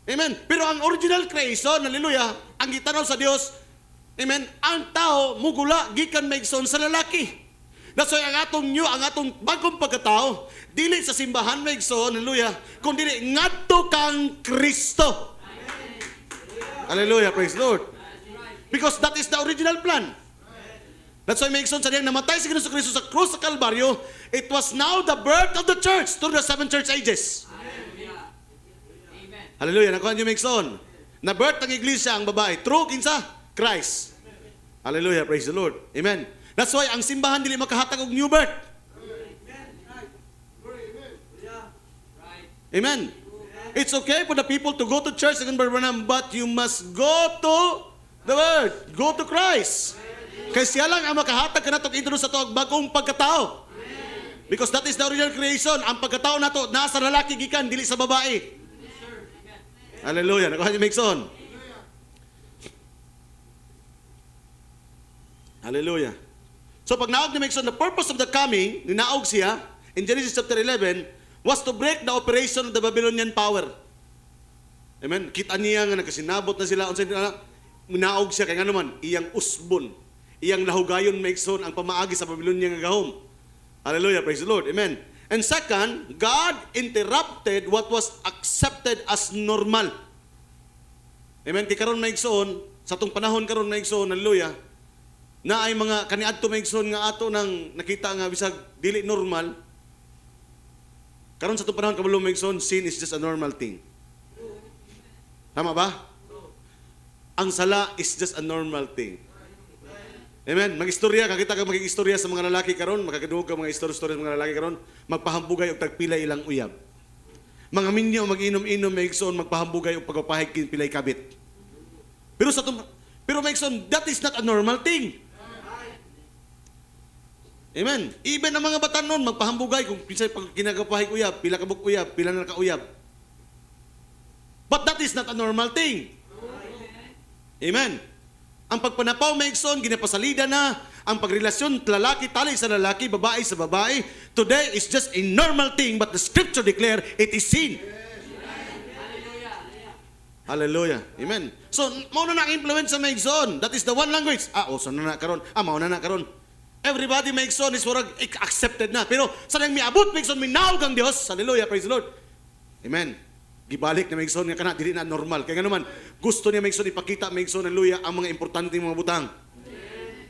Amen. Pero ang original creation, hallelujah, ang gitanaw sa Dios, amen, ang tao mugula gikan maigsoon sa lalaki. That's why ang atong bagong pagkatao, dili sa simbahan may igsoon, hallelujah, kundi ngadto kang Kristo. Hallelujah, praise the Lord. Because that is the original plan. That's why may igsoon sa diyang namatay si Kristo sa krus sa Kalbaryo, it was now the birth of the church through the 7 church ages. Hallelujah, nakuha niyo may igsoon. Na-birth ang iglesia ang babae, through kinsa? Christ. Hallelujah, praise the Lord. Amen. That's why ang simbahan dili makahatag og new birth. Amen. It's okay for the people to go to church, but you must go to the Word. Go to Christ. Kaya siya lang ang makahatag kanato introduce sa to bagong pagkatao. Because that is the original creation. Ang pagkatao nato nasa lalaki gikan dili sa babae. Hallelujah. Nakuha niyo make son. Hallelujah. So pag naog ni Mixon, the purpose of the coming, ninaog siya, in Genesis chapter 11, was to break the operation of the Babylonian power. Amen? Kita niya nga nagkasinabot na sila, minaog siya, kaya nga naman, iyang usbon, iyang lahugayon Mixon, ang pamaagi sa Babylonia nga gahom. Hallelujah, praise the Lord. Amen. And second, God interrupted what was accepted as normal. Amen? Kaya karon Mixon, sa itong panahon karon Mixon, hallelujah, na ay mga kaniadto maigsoon nga ato nang nakita nga bisag dili normal. Karon sa itong panahon kabalo maigsoon, sin is just a normal thing. Tama ba? Ang sala is just a normal thing. Amen. Magistorya, kakita ka magigistorya sa mga lalaki karon, makakadungog ka mga istorya sa mga lalaki karon, magpahambugay og tagpila ilang uyab. Mga minyo mag-inom-inom maigsoon, magpahambugay og pagpapahig kin pilay kabit. Pero maigsoon, that is not a normal thing. Amen. Even ang mga batanon, magpahambugay kung pinsay pag kinagapahig uyab, pila kabuk uyab, pila na nakauyab. But that is not a normal thing. Amen. Ang pagpanapaw maigsoon, ginapasalida na, ang pagrelasyon lalaki tali sa lalaki, babae sa babae, today is just a normal thing, but the scripture declare it is sin. Hallelujah. Amen. So, mauna na influence sa maigsoon. That is the one language. So na karon. Mauna na karon. Everybody maigsoon is for accepted na. Pero sa nang miabot maigsoon, minaog ang Dios. Hallelujah. Praise the Lord. Amen. Gibalik na maigsoon nga kana dili na normal. Kaya nga naman, gusto niya maigsoon ipakita maigsoon, hallelujah, ang mga importanteng mga butang.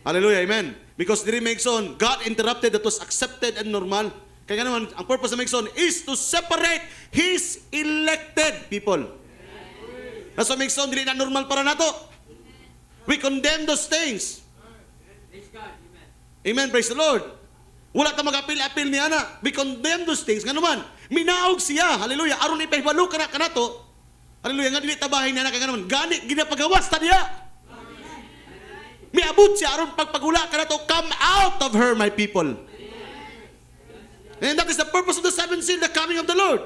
Hallelujah. Amen. Because dili maigsoon, God interrupted that was accepted and normal. Kaya nga naman, ang purpose ng maigsoon is to separate His elected people. That's why maigsoon, dili na normal para nato. We condemn those things. Amen. Praise the Lord. Wala ta mag-apil-apil niya na. We condemn those things. Nga naman, minaog siya. Hallelujah. Aron ipahibalo ka na kanato. Hallelujah. Nga dili tabahin niya na kaya naman. Gani, ginapagawas ta niya. Miabot siya. Aron pagpagula ka na to. Come out of her, my people. And that is the purpose of the seventh seal, the coming of the Lord.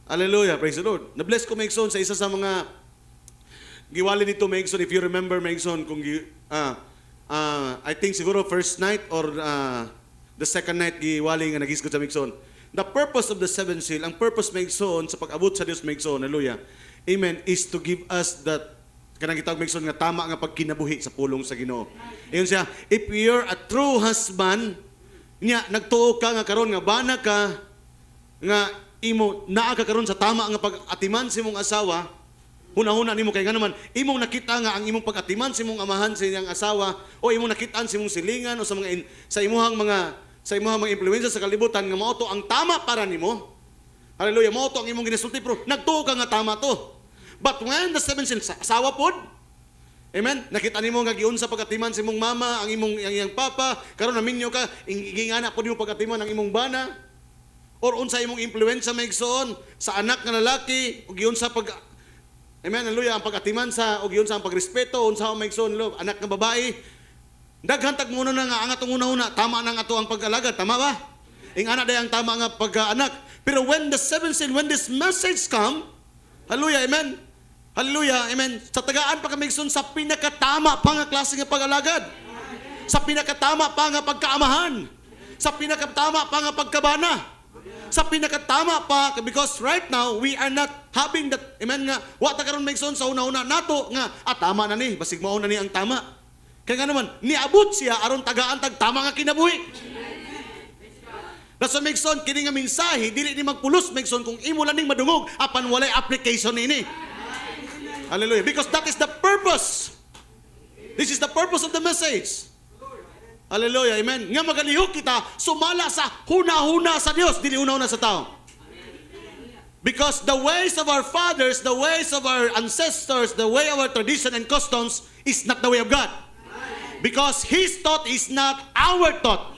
Hallelujah. Praise the Lord. Na-bless ko, Maigson, sa isa sa mga giwali nito, Maigson. If you remember, Maigson, kung I think siguro first night or the second night giwali nga nagisgot sa Maigson. The purpose of the seventh seal, ang purpose, Maigson, sa pag-abot sa Diyos, Maigson, hallelujah, amen, is to give us that, kanang gitawag, Maigson, nga tama nga pagkinabuhi sa pulong sa Ginoo. Ayun siya, if you're a true husband, niya, nagtuo ka nga karon nga bana ka, nga imo naa ka karon sa tama nga pag-atiman sa imong asawa, huna-huna nimo kay nga naman imong nakita nga ang imong pag-atiman sa imong amahan sa iyang asawa o imong nakitaan sa imong silingan o sa mga sa imong mga impluwensya sa kalibutan nga mao to ang tama para nimo. Hallelujah, mao to ang imong ginasulti pero nagtuo ka nga tama to. But when the seventh seal, asawa pod, amen, nakita nimo nga giunsa pag-atiman sa imong mama, ang iyang papa, karon naminyo ka ingingana pod nimo pag-atiman ang imong bana or unsa imong impluwensya maigsoon sa anak nga lalaki ug giunsa pag amen, hallelujah, ang pag-atiman sa o giunsa ang pagrespeto unsa ang maigsoon lo anak nga babae. Daghan tag muna na nga ang atong una-una tama na nga ato ang pag-alagad, tama ba? Ing ana day ang tama nga pag-anak. Pero when the seventh seal, when this message come, hallelujah, amen. Hallelujah, amen. Sa tagaan pa kami sa pinakatama pa nga klase nga pag-alagad. Sa pinakatama pa nga pagkaamahan. Sa pinakatama pa nga pagkabana. Sa pinakatama pa, because right now, we are not having that, amen nga, wata karon maigsoon sa una-una nato nga, tama na ni, basig mao na ni ang tama. Kaya nga naman, niabot siya, aron tagaan tag tama nga kinabuhi. Nasa maigsoon, kini nga mensahe, dili ni magpulos maigsoon kung imo lang ning madungog, apan walay application ini. Hallelujah. Because that is the purpose. This is the purpose of the message. Hallelujah. Amen. Nga magalihok kita, sumala sa huna-huna sa Diyos, dili una-una sa tao. Because the ways of our fathers, the ways of our ancestors, the way of our tradition and customs is not the way of God. Because His thought is not our thought.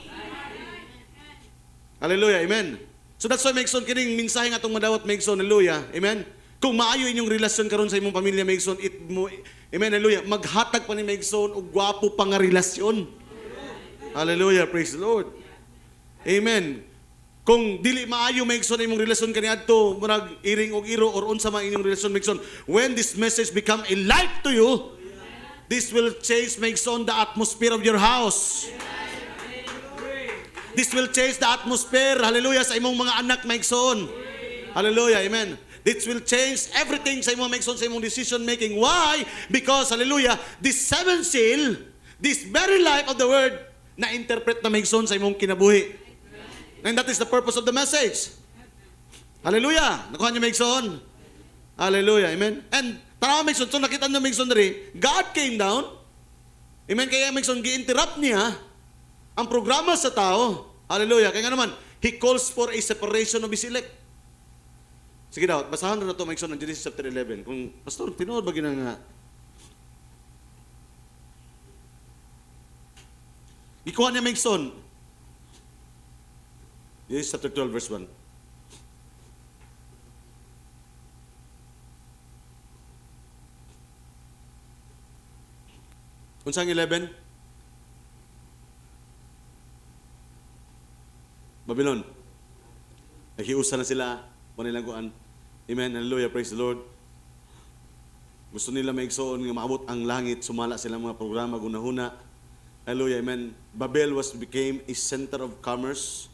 Hallelujah. Amen. So that's why Maigsoon, kining mensahe nga itong madawat Maigsoon. Hallelujah. Amen. Kung maayo inyong relasyon karon sa imong pamilya Maigsoon, amen, hallelujah, maghatag pa ni Maigsoon og gwapo pa nga relasyon. Hallelujah, praise the Lord. Amen. Kung dili maayo Maigsoon imong relasyon kaniadto, murag iring og iro or unsa man inyong relasyon Maigsoon, when this message become a light to you, this will change Maigsoon the atmosphere of your house. This will change the atmosphere, hallelujah, sa imong mga anak Maigsoon. Hallelujah, amen. This will change everything sa imong Maigsoon, sa imong decision making. Why? Because, hallelujah, this seventh seal, this very life of the word, na-interpret na Maigsoon sa imong kinabuhi. And that is the purpose of the message. Hallelujah. Nakuha niyo Maigsoon? Hallelujah. Amen. And tanaw Maigsoon, so nakita niyo Maigsoon diri, God came down. Amen. Kaya Maigsoon, gi-interrupt niya ang programa sa tao. Hallelujah. Kaya nga naman, He calls for a separation of His elect. Sige daw, basahan na ito Maigsoon ng Genesis chapter 11. Kung, Pastor, tinuod ba nga ikuha niya Maigsoon. Genesis chapter 12 verse 1. Unsang 11? Babylon. Naghiusa na sila. Manilang kuan. Amen. Hallelujah. Praise the Lord. Gusto nila Maigsoon nga maabot ang langit. Sumala sila mga programa gunahuna. Hallelujah, amen. Babel became a center of commerce.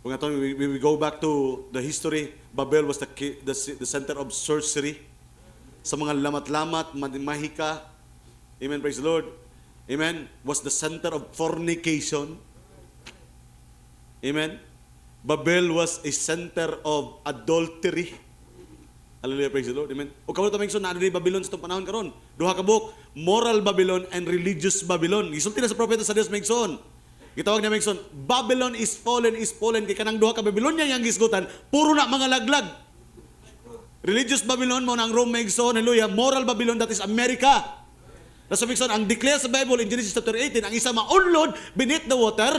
Kung ato we go back to the history, Babel was the center of sorcery. Sa mga lamat-lamat, mahika. Amen, praise the Lord. Amen. Was the center of fornication. Amen. Babel was a center of adultery. Hallelujah, praise the Lord. Amen. O karon ta Maigsoon na ni Babylon sa itong panahon karon. Duha ka buok, moral Babylon and religious Babylon. Gisulti na sa propeta sa Dios Maigsoon. Gitawag niya Maigsoon, Babylon is fallen kay kanang duha ka Babylonia yang gisgutan, puro na mga laglag. Religious Babylon mo nang Rome Maigsoon, hallelujah. Moral Babylon, that is America. That's Maigsoon, ang declare sa Bible in Genesis chapter 18, ang isa maunlod beneath the water,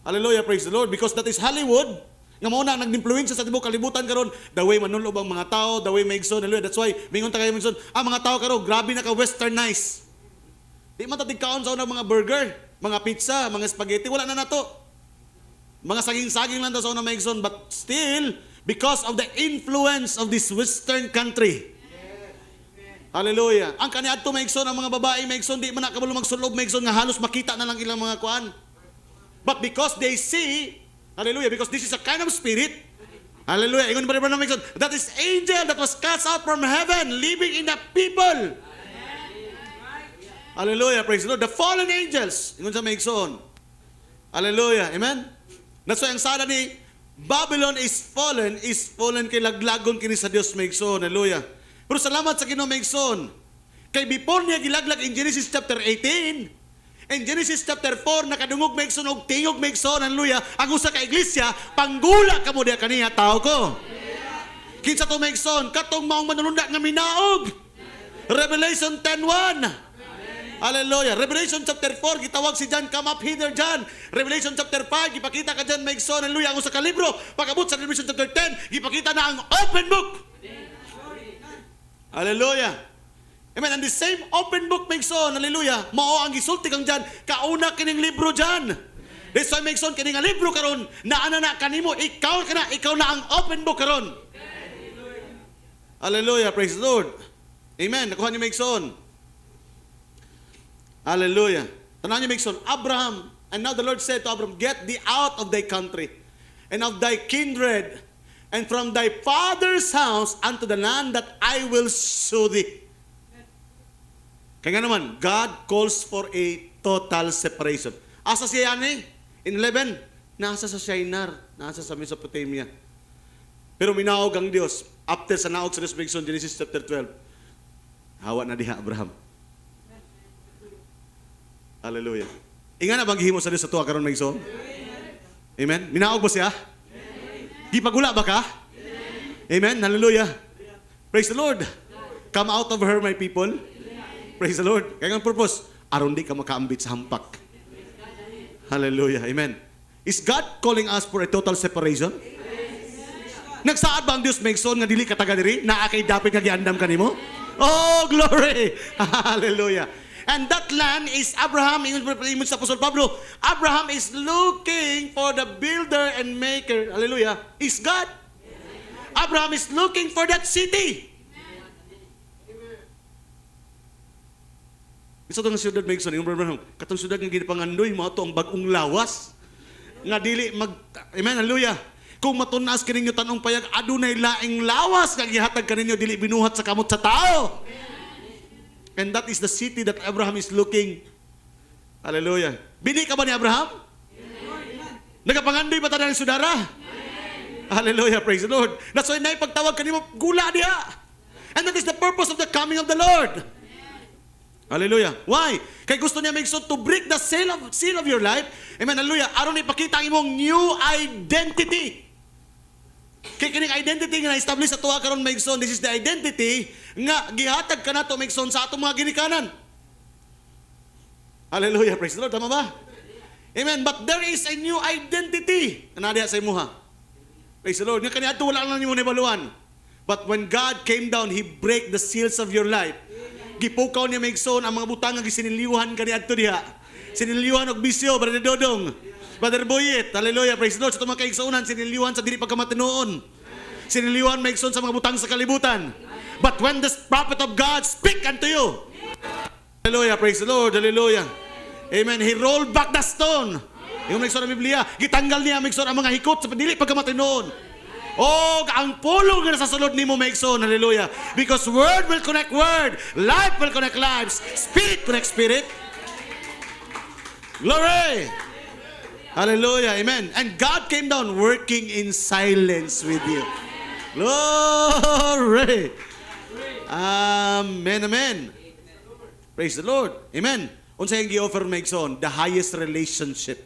Hallelujah, praise the Lord. Because that is Hollywood. Nga mo na, nag-influence sa tibuok kalibutan karon. The way manulob ang mga tao, the way maigsoon. Hallelujah. That's why, mingon ta kayo maigsoon, mga tao karon, grabe na ka-westernize. Di man tatigkaon sa unang mga burger, mga pizza, mga spaghetti, wala na nato. Mga saging-saging lang daw sa unang maigsoon. But still, because of the influence of this western country, hallelujah. Ang kaniadto maigsoon, ang mga babae maigsoon, di man na kabalo magsulob maigsoon nga halos makita na lang ilang mga kuan. But because they see, hallelujah, because this is a kind of spirit, hallelujah, ingon ba na maigsoon, that is angel that was cast out from heaven, living in the people. Hallelujah, praise the Lord. The fallen angels, ingon sa maigsoon. Hallelujah, amen. That's why ang sada ni Babylon is fallen kay laglagon kini sa Dios maigsoon. Hallelujah. Pero salamat sa Ginoo maigsoon. Kay before niya gilaglag in Genesis chapter 18, in Genesis chapter 4 nakadungog maigsoon og tingog maigsoon, hallelujah, ang usa ka iglesia panggula kamo diha kaniya tao ko. Kinsa to maigsoon? Katong maong manulunda nga minaog. Revelation 10:1. Hallelujah. Revelation chapter 4 gitawag si John, come up hither John. Revelation chapter 5 gipakita ka John maigsoon, hallelujah, ang usa ka libro. Pag-abot sa Revelation chapter 10 gipakita na ang open book. Hallelujah. Amen. And the same open book maigsoon, hallelujah, mao ang gisulti kang John, kauna kining libro John. That's why maigsoon kining nga libro karon naana na kanimo, ikaw na ang open book karon. Hallelujah, praise the Lord. Amen. Nakuha ni maigsoon. Hallelujah. Tanan niyo maigsoon, Abraham, and now the Lord said to Abraham, get thee out of thy country and of thy kindred and from thy father's house unto the land that I will show thee. Kaya nga naman, God calls for a total separation. Asa siya yan eh? In 11, nasa sa Shinar, nasa sa Mesopotamia. Pero minaog ang Diyos. After sa naog sa Diyos maigsoon, Genesis chapter 12, hawa na diha Abraham. Hallelujah. Inga na bang gihimo sa Diyos sa tuwa karon maigsoon? Amen. Minaog ba siya? Gipagula ba ka? Amen. Hallelujah. Praise the Lord. Come out of her, my people. Praise the Lord. Kaya ang purpose, aron di ka makaambit sa hampak. Hallelujah. Amen. Is God calling us for a total separation? Nagsaad ba ang Diyos maigsoon nga dili ka taga diri? Naa kay dapit nga giandam kanimo? Oh, glory. Hallelujah. And that land is Abraham, ingon sa Apostol Pablo, Abraham is looking for the builder and maker, hallelujah, is God. Abraham is looking for that city. Isa to nga siyudad maigsoon, Abraham, katong siyudad nga ginipangandoy mo ato ang bagong lawas nga dili amen, hallelujah. Kung matunas kaninyo tanong payag adunay laing lawas nga gihatag kaninyo dili binuhat sa kamot sa tao. And that is the city that Abraham is looking. Hallelujah. Bini ka ba ni Abraham? Nagapangandoy ba tayo ng sudara? Hallelujah, praise the Lord. That's why naipagtawag kanimo gula diha. And that is the purpose of the coming of the Lord. Hallelujah. Why? Kay gusto niya maigsoon to break the seal of your life. Amen. Hallelujah. Aron ipakita ang imong new identity. Kay kining identity nga na-establish sa tuwa karon maigsoon, this is the identity nga gihatag ka nato maigsoon sa atong mga ginikanan. Hallelujah. Praise the Lord. Tama ba? Amen. But there is a new identity na diha sa imuha. Praise the Lord. Nga kaniadto wala lang nimo nabaluan. But when God came down, He break the seals of your life. Gipukaw niya maigsoon ang mga butang nga gisiniliwhan kaniadto diha. Siniliwhan og bisyo, Brother Dodong, Brother Boyet, hallelujah, praise the Lord. Sa itong mga kaigsuunan, siniliwhan sa dili pagkamatinoon. Siniliwhan maigsoon sa mga butang sa kalibutan. But when the prophet of God speak unto you, hallelujah, praise the Lord, hallelujah. Amen. He rolled back the stone. Yung maigsoon ng Biblia, gitanggal niya maigsoon ang mga hikot sa dili pagkamatinoon. Oh, ang pulong na sa sulod nimo maigsoon, hallelujah. Because word will connect word, life will connect lives, spirit connect spirit. Glory. Hallelujah, amen. And God came down working in silence with you. Glory. Amen, amen. Praise the Lord. Amen. Unsay ang gi-offer maigsoon? The highest relationship.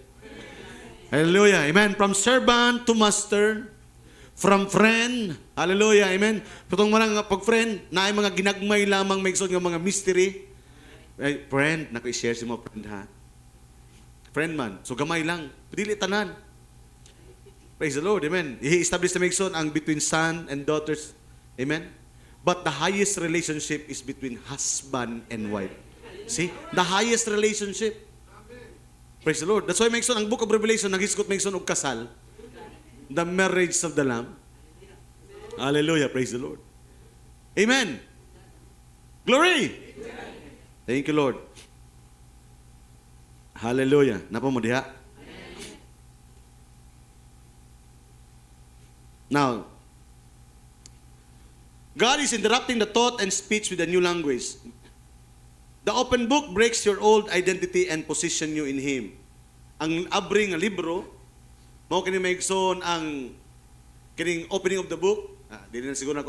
Hallelujah, amen. From servant to master, from friend, hallelujah, amen. Putong marang pag-friend, na ay mga ginagmay lamang maigsoon nga mga mystery. Hey, friend, naku i-share si mo, friend ha. friend man. So gamay lang. Dili tanan. Praise the Lord. Amen. I-establish na Megson ang between son and daughters. Amen. But the highest relationship is between husband and wife. See? The highest relationship. Praise the Lord. That's why Megson, ang Book of Revelation, nag-iskot Megson og kasal. The marriage of the Lamb. Hallelujah. Praise the Lord. Amen. Glory. Thank you, Lord. Hallelujah. Napa mo diha? Now, God is interrupting the thought and speech with a new language. The open book breaks your old identity and position you in Him. Ang abri nga libro, mao kini maigsoon ang kining opening of the book. Di na siguro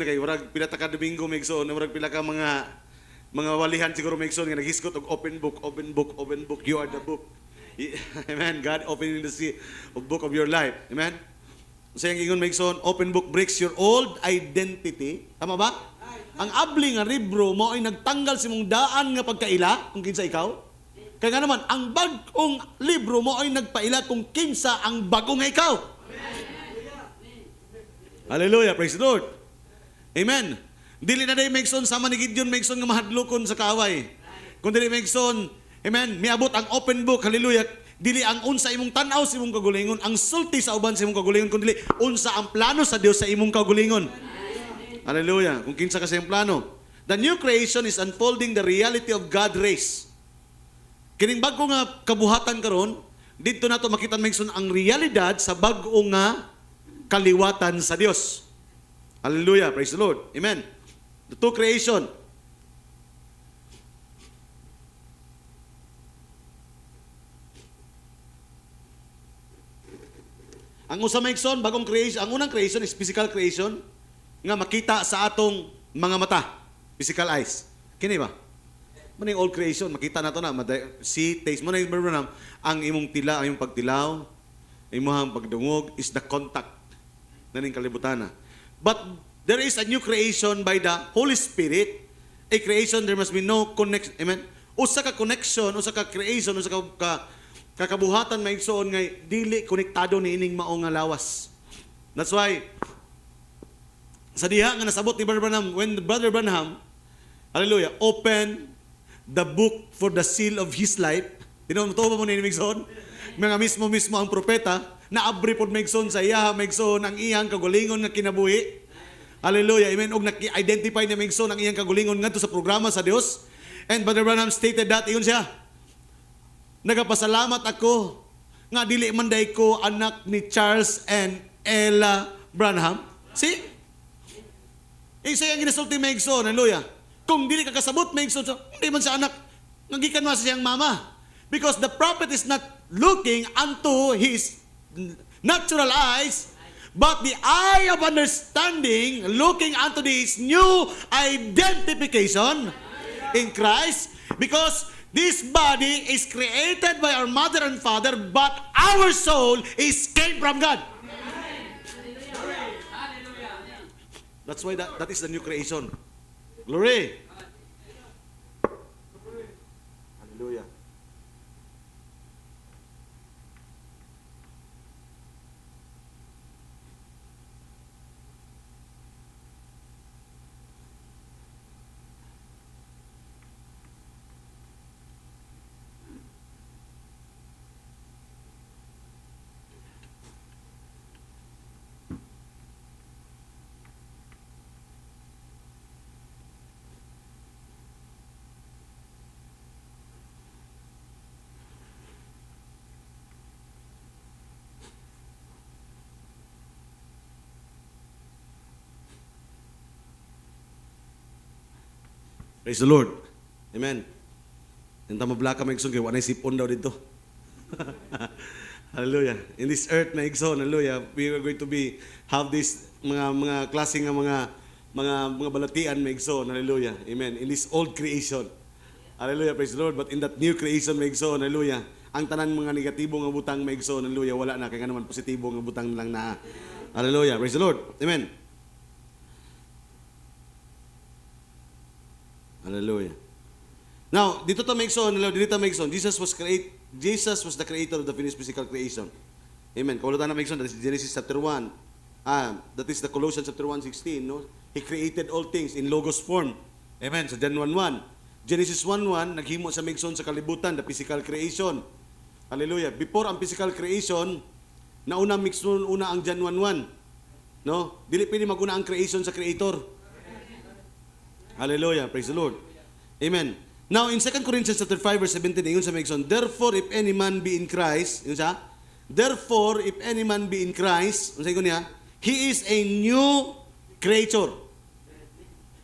kay warag pila ta ka domingo maigsoon, warag pila ka mga walihan siguro maigsoon nga naghiskot og open book, open book, open book. You are the book. Amen. God opening the sea of book of your life. Amen. Sa yung ingon maigsoon, open book breaks your old identity. Tama ba? Ang abli nga libro mo ay nagtanggal si mong daan nga pagkaila kung kinsa ikaw. Kaya nga naman, ang bagong libro mo ay nagpaila kung kinsa ang bagong nga ikaw. Hallelujah, praise the Lord. Amen. Dili na day maigsoon sama ni Gideon maigsoon nga mahadlokon sa kaaway. Kung dili maigsoon, amen, miabot ang open book, hallelujah. Dili ang unsa imong tan-aw sa imong kagulingon, ang sulti sa uban sa imong kagulingon, kundi unsa ang plano sa Dios sa imong kagulingon. Hallelujah. Kung kinsa kasi ang plano. The new creation is unfolding the reality of God's race. Kining bago nga kabuhatan karon, dito nato makita maigsoon ang realidad sa bago nga kaliwatan sa Dios. Hallelujah. Praise the Lord. Amen. The two creation. Ang usa maigsoon bagong creation, ang unang creation is physical creation nga makita sa atong mga mata, physical eyes. Kini ba? Maning old creation, makita nato na, see, taste mo na yung ang imong tila, ang imong pagtilaw, imong pagdungog is the contact na ning kalibutan. But there is a new creation by the Holy Spirit. A creation, there must be no connection. Amen? Usa ka connection, usa ka creation, usa ka kakabuhatan maigsoon nga dili konektado ni ining mao nga lawas. That's why sa diha nga nasabot ni Brother Branham, when Brother Branham, hallelujah, open the book for the seal of his life, tinuod mo ni maigsoon, mga mismo ang propeta na abri pod maigsoon sa iya maigsoon ang iyang kagulingon nga kinabuhi. Hallelujah, amen. Og naki-identify ni maigsoon ang iyang kagulingon ngadto sa programa sa Dios. And Brother Branham stated that iyon siya. Nagapasalamat ako nga dili man day ko anak ni Charles and Ella Branham. See? Isa yung ginasulti maigsoon, hallelujah. Kung dili ka kasabot maigsoon, hindi man sa anak, nagikan mo sa siyang mama. Because the prophet is not looking unto his natural eyes, but the eye of understanding, looking unto this new identification in Christ. Because this body is created by our mother and father, but our soul is came from God. That's why that is the new creation. Glory. Hallelujah. Praise the Lord. Amen. Yung tama blaka maigsoon kay wanay sipon daw dito. Hallelujah. In this earth na igsoon, hallelujah, we are going to have this mga klase nga mga balatian maigsoon, hallelujah. Amen. In this old creation. Hallelujah, praise the Lord. But in that new creation maigsoon, hallelujah, ang tanan mga negatibo nga butang maigsoon, hallelujah, wala na kay nga naman positibo nga butang lang na. Hallelujah, praise the Lord. Amen. Hallelujah. Now, dito ta maigsoon, dito ta maigsoon. Jesus was the creator of the finished physical creation. Amen. Kaulutan na maigsoon, that is Genesis chapter 1. That is the Colossians chapter 1:16, no? He created all things in logos form. Amen. Sa John 1:1. Genesis 1:1, naghimo sa maigsoon sa kalibutan, the physical creation. Hallelujah. Before ang physical creation, nauna maigsoon una ang John 1:1. No? Dili pwede maguna ang creation sa creator. Hallelujah. Praise the Lord. Amen. Now, in 2 Corinthians chapter 5, verse 17, yun sa maigsoon, therefore, if any man be in Christ, yun siya, therefore, if any man be in Christ, yun sa niya, he is a new creature.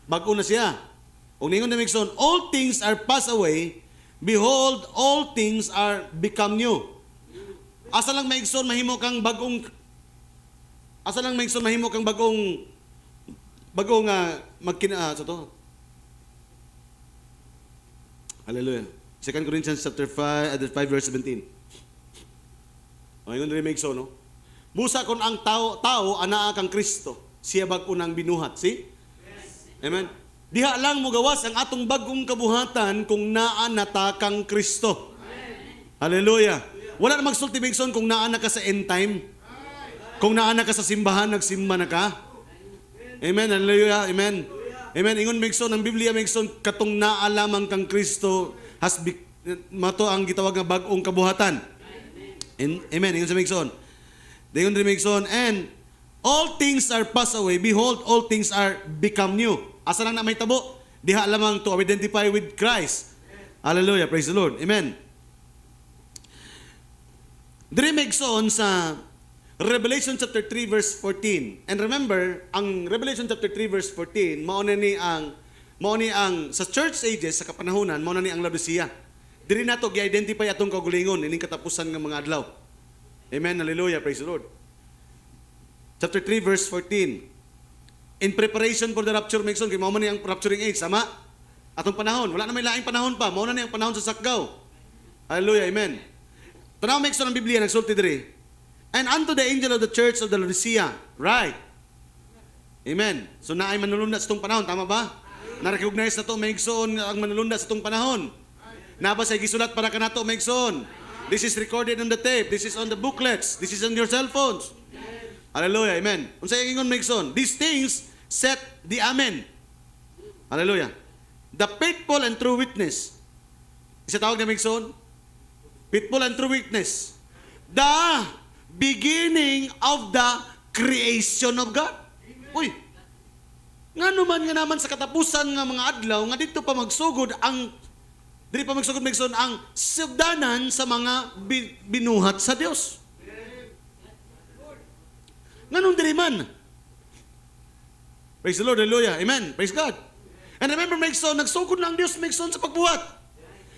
Bago na siya. Kung ningon na maigsoon, all things are passed away, behold, all things are become new. Asa lang maigsoon, mahimo kang bagong sa to. Hallelujah. 2 Corinthians chapter 5 verse 17. Ay ngon rin maigsoon, no? Busa kon ang tao anaa kang Kristo, siya bag-o nang binuhat, see? Yes. Amen. Diha lang mo gawas ang atong bagong kabuhatan kung naa nata kang Kristo. Hallelujah. Wala na magsulti maigsoon kung naa na ka sa end time. Kung naa na ka sa simbahan, nagsimba na ka. Amen. Hallelujah. Amen. Amen. Ingon maigsoon ang Biblia maigsoon katong naa lamang kang Kristo mato ang gitawag nga bag-ong kabuhatan. Amen. Ingon sa maigsoon. Ingon rin maigsoon, and all things are passed away, behold, all things are become new. Asa lang na may tabo? Diha lamang to identify with Christ. Hallelujah. Praise the Lord. Amen. Diri maigsoon sa Revelation chapter 3 verse 14. And remember, ang Revelation chapter 3 verse 14, mao ni ang sa church ages sa kapanahunan, mao ni ang Laodicea. Diri nato gi-identify atong kaugalingon ining katapusan nga mga adlaw. Amen. Hallelujah. Praise the Lord. Chapter 3 verse 14. In preparation for the rapture, maigsoon kay mao man ni ang rapturing age, sama? Atong panahon, wala na may laing panahon pa, mao na ni ang panahon sa sakgaw. Hallelujah. Amen. Tanaw maigsoon ang Biblia nagsulti diri. And unto the angel of the church of the Laodicea, right? Amen. So naay manulundat sa itong panahon, tama ba? Na-recognize na to maigsoon ang manulundat sa itong panahon. Naba sa gisulat para kanato maigsoon. This is recorded on the tape. This is on the booklets. This is on your cell phones. Hallelujah. Amen. Unsay ingon maigsoon? These things set the amen. Hallelujah. The faithful and true witness. Isa tawag na maigsoon? Faithful and true witness. The beginning of the creation of God. Uy, nga naman sa katapusan nga mga adlaw, nga dito pa magsugod ang sugdanan sa mga binuhat sa Dios. Nganong diri man? Praise the Lord, hallelujah, amen, praise God. And remember, maigsoon, nagsugod na ang Dios, maigsoon sa pagbuhat.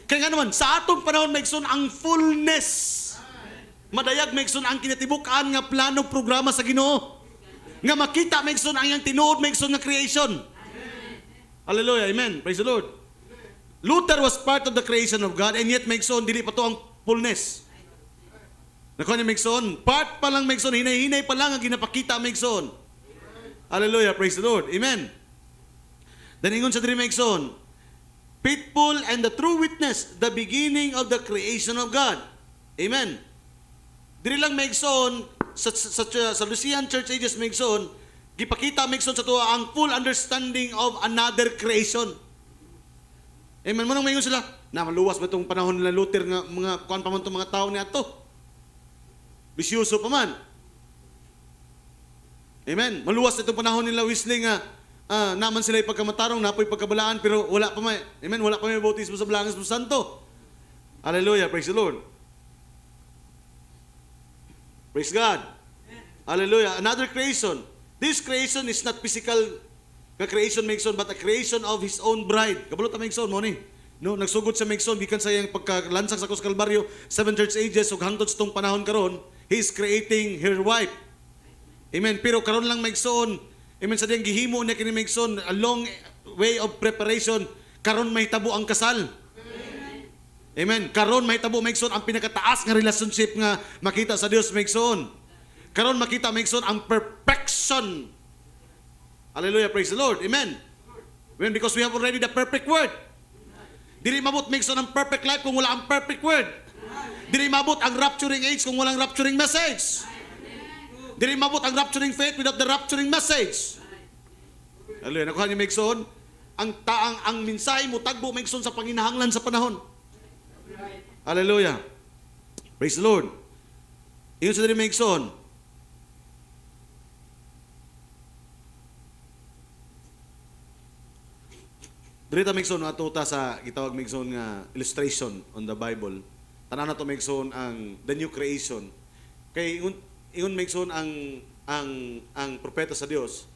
Kaya nga naman, sa atong panahon, maigsoon ang fullness. Madayag maigsoon ang kinatibukan nga plano programa sa Ginoo. Nga makita maigsoon ang iyang tinuod maigsoon nga creation. Hallelujah, amen. Praise the Lord. Luther was part of the creation of God and yet maigsoon dili pa to ang fullness. Nakuha ni maigsoon, part pa lang maigsoon, hinay-hinay pa lang ang ginapakita maigsoon. Hallelujah, praise the Lord. Amen. Then ingon sa diri maigsoon, faithful and the true witness, the beginning of the creation of God. Amen. Diri lang maigsoon sa Lucian Church Ages maigsoon, gipakita maigsoon sa tuwa ang full understanding of another creation. Amen. Manong mayon sila, na maluwas ba itong panahon nila Luther nga mga kuan pa man itong mga tao niya to. Bisyoso pa man. Amen. Maluwas itong panahon nila Wesley nga naman sila ipagkamatarong, napoy pagkabalaan, pero wala pa may, amen, wala pa may bautismo sa Balangis mo Santo. Hallelujah, praise the Lord. Praise God. Hallelujah. Another creation. This creation is not physical creation maigsoon, but a creation of His own bride. Kabalo ta maigsoon mo ni. No, nagsugod sa maigsoon gikan sa iyang pagkalansang sa Kalbaryo, 7 church ages ug hangtod sa tong panahon karon, He is creating her wife. Amen. Pero karon lang maigsoon, amen, sa diyang gihimo niya kini maigsoon, a long way of preparation, karon may tabo ang kasal. Amen. Karon mahitabo maigsoon ang pinakataas nga relationship nga makita sa Dios maigsoon. Karon makita maigsoon ang perfection. Hallelujah, praise the Lord. Amen. Because we have already the perfect word. Dili mabot migson ang perfect life kung wala ang perfect word. Dili mabot ang rapturing age kung walang rapturing message. Dili mabot ang rapturing faith without the rapturing message. Hallelujah. Nakuha niyo migson? Ang mensahe mo tagbo migson sa panginahanglan sa panahon. Hallelujah. Praise the Lord. Iyon sa diri migson. Dito migson atuta sa gitawag migson nga illustration on the Bible. Tanan na to migson ang the new creation. Kay ingon migson ang propeta sa Dios,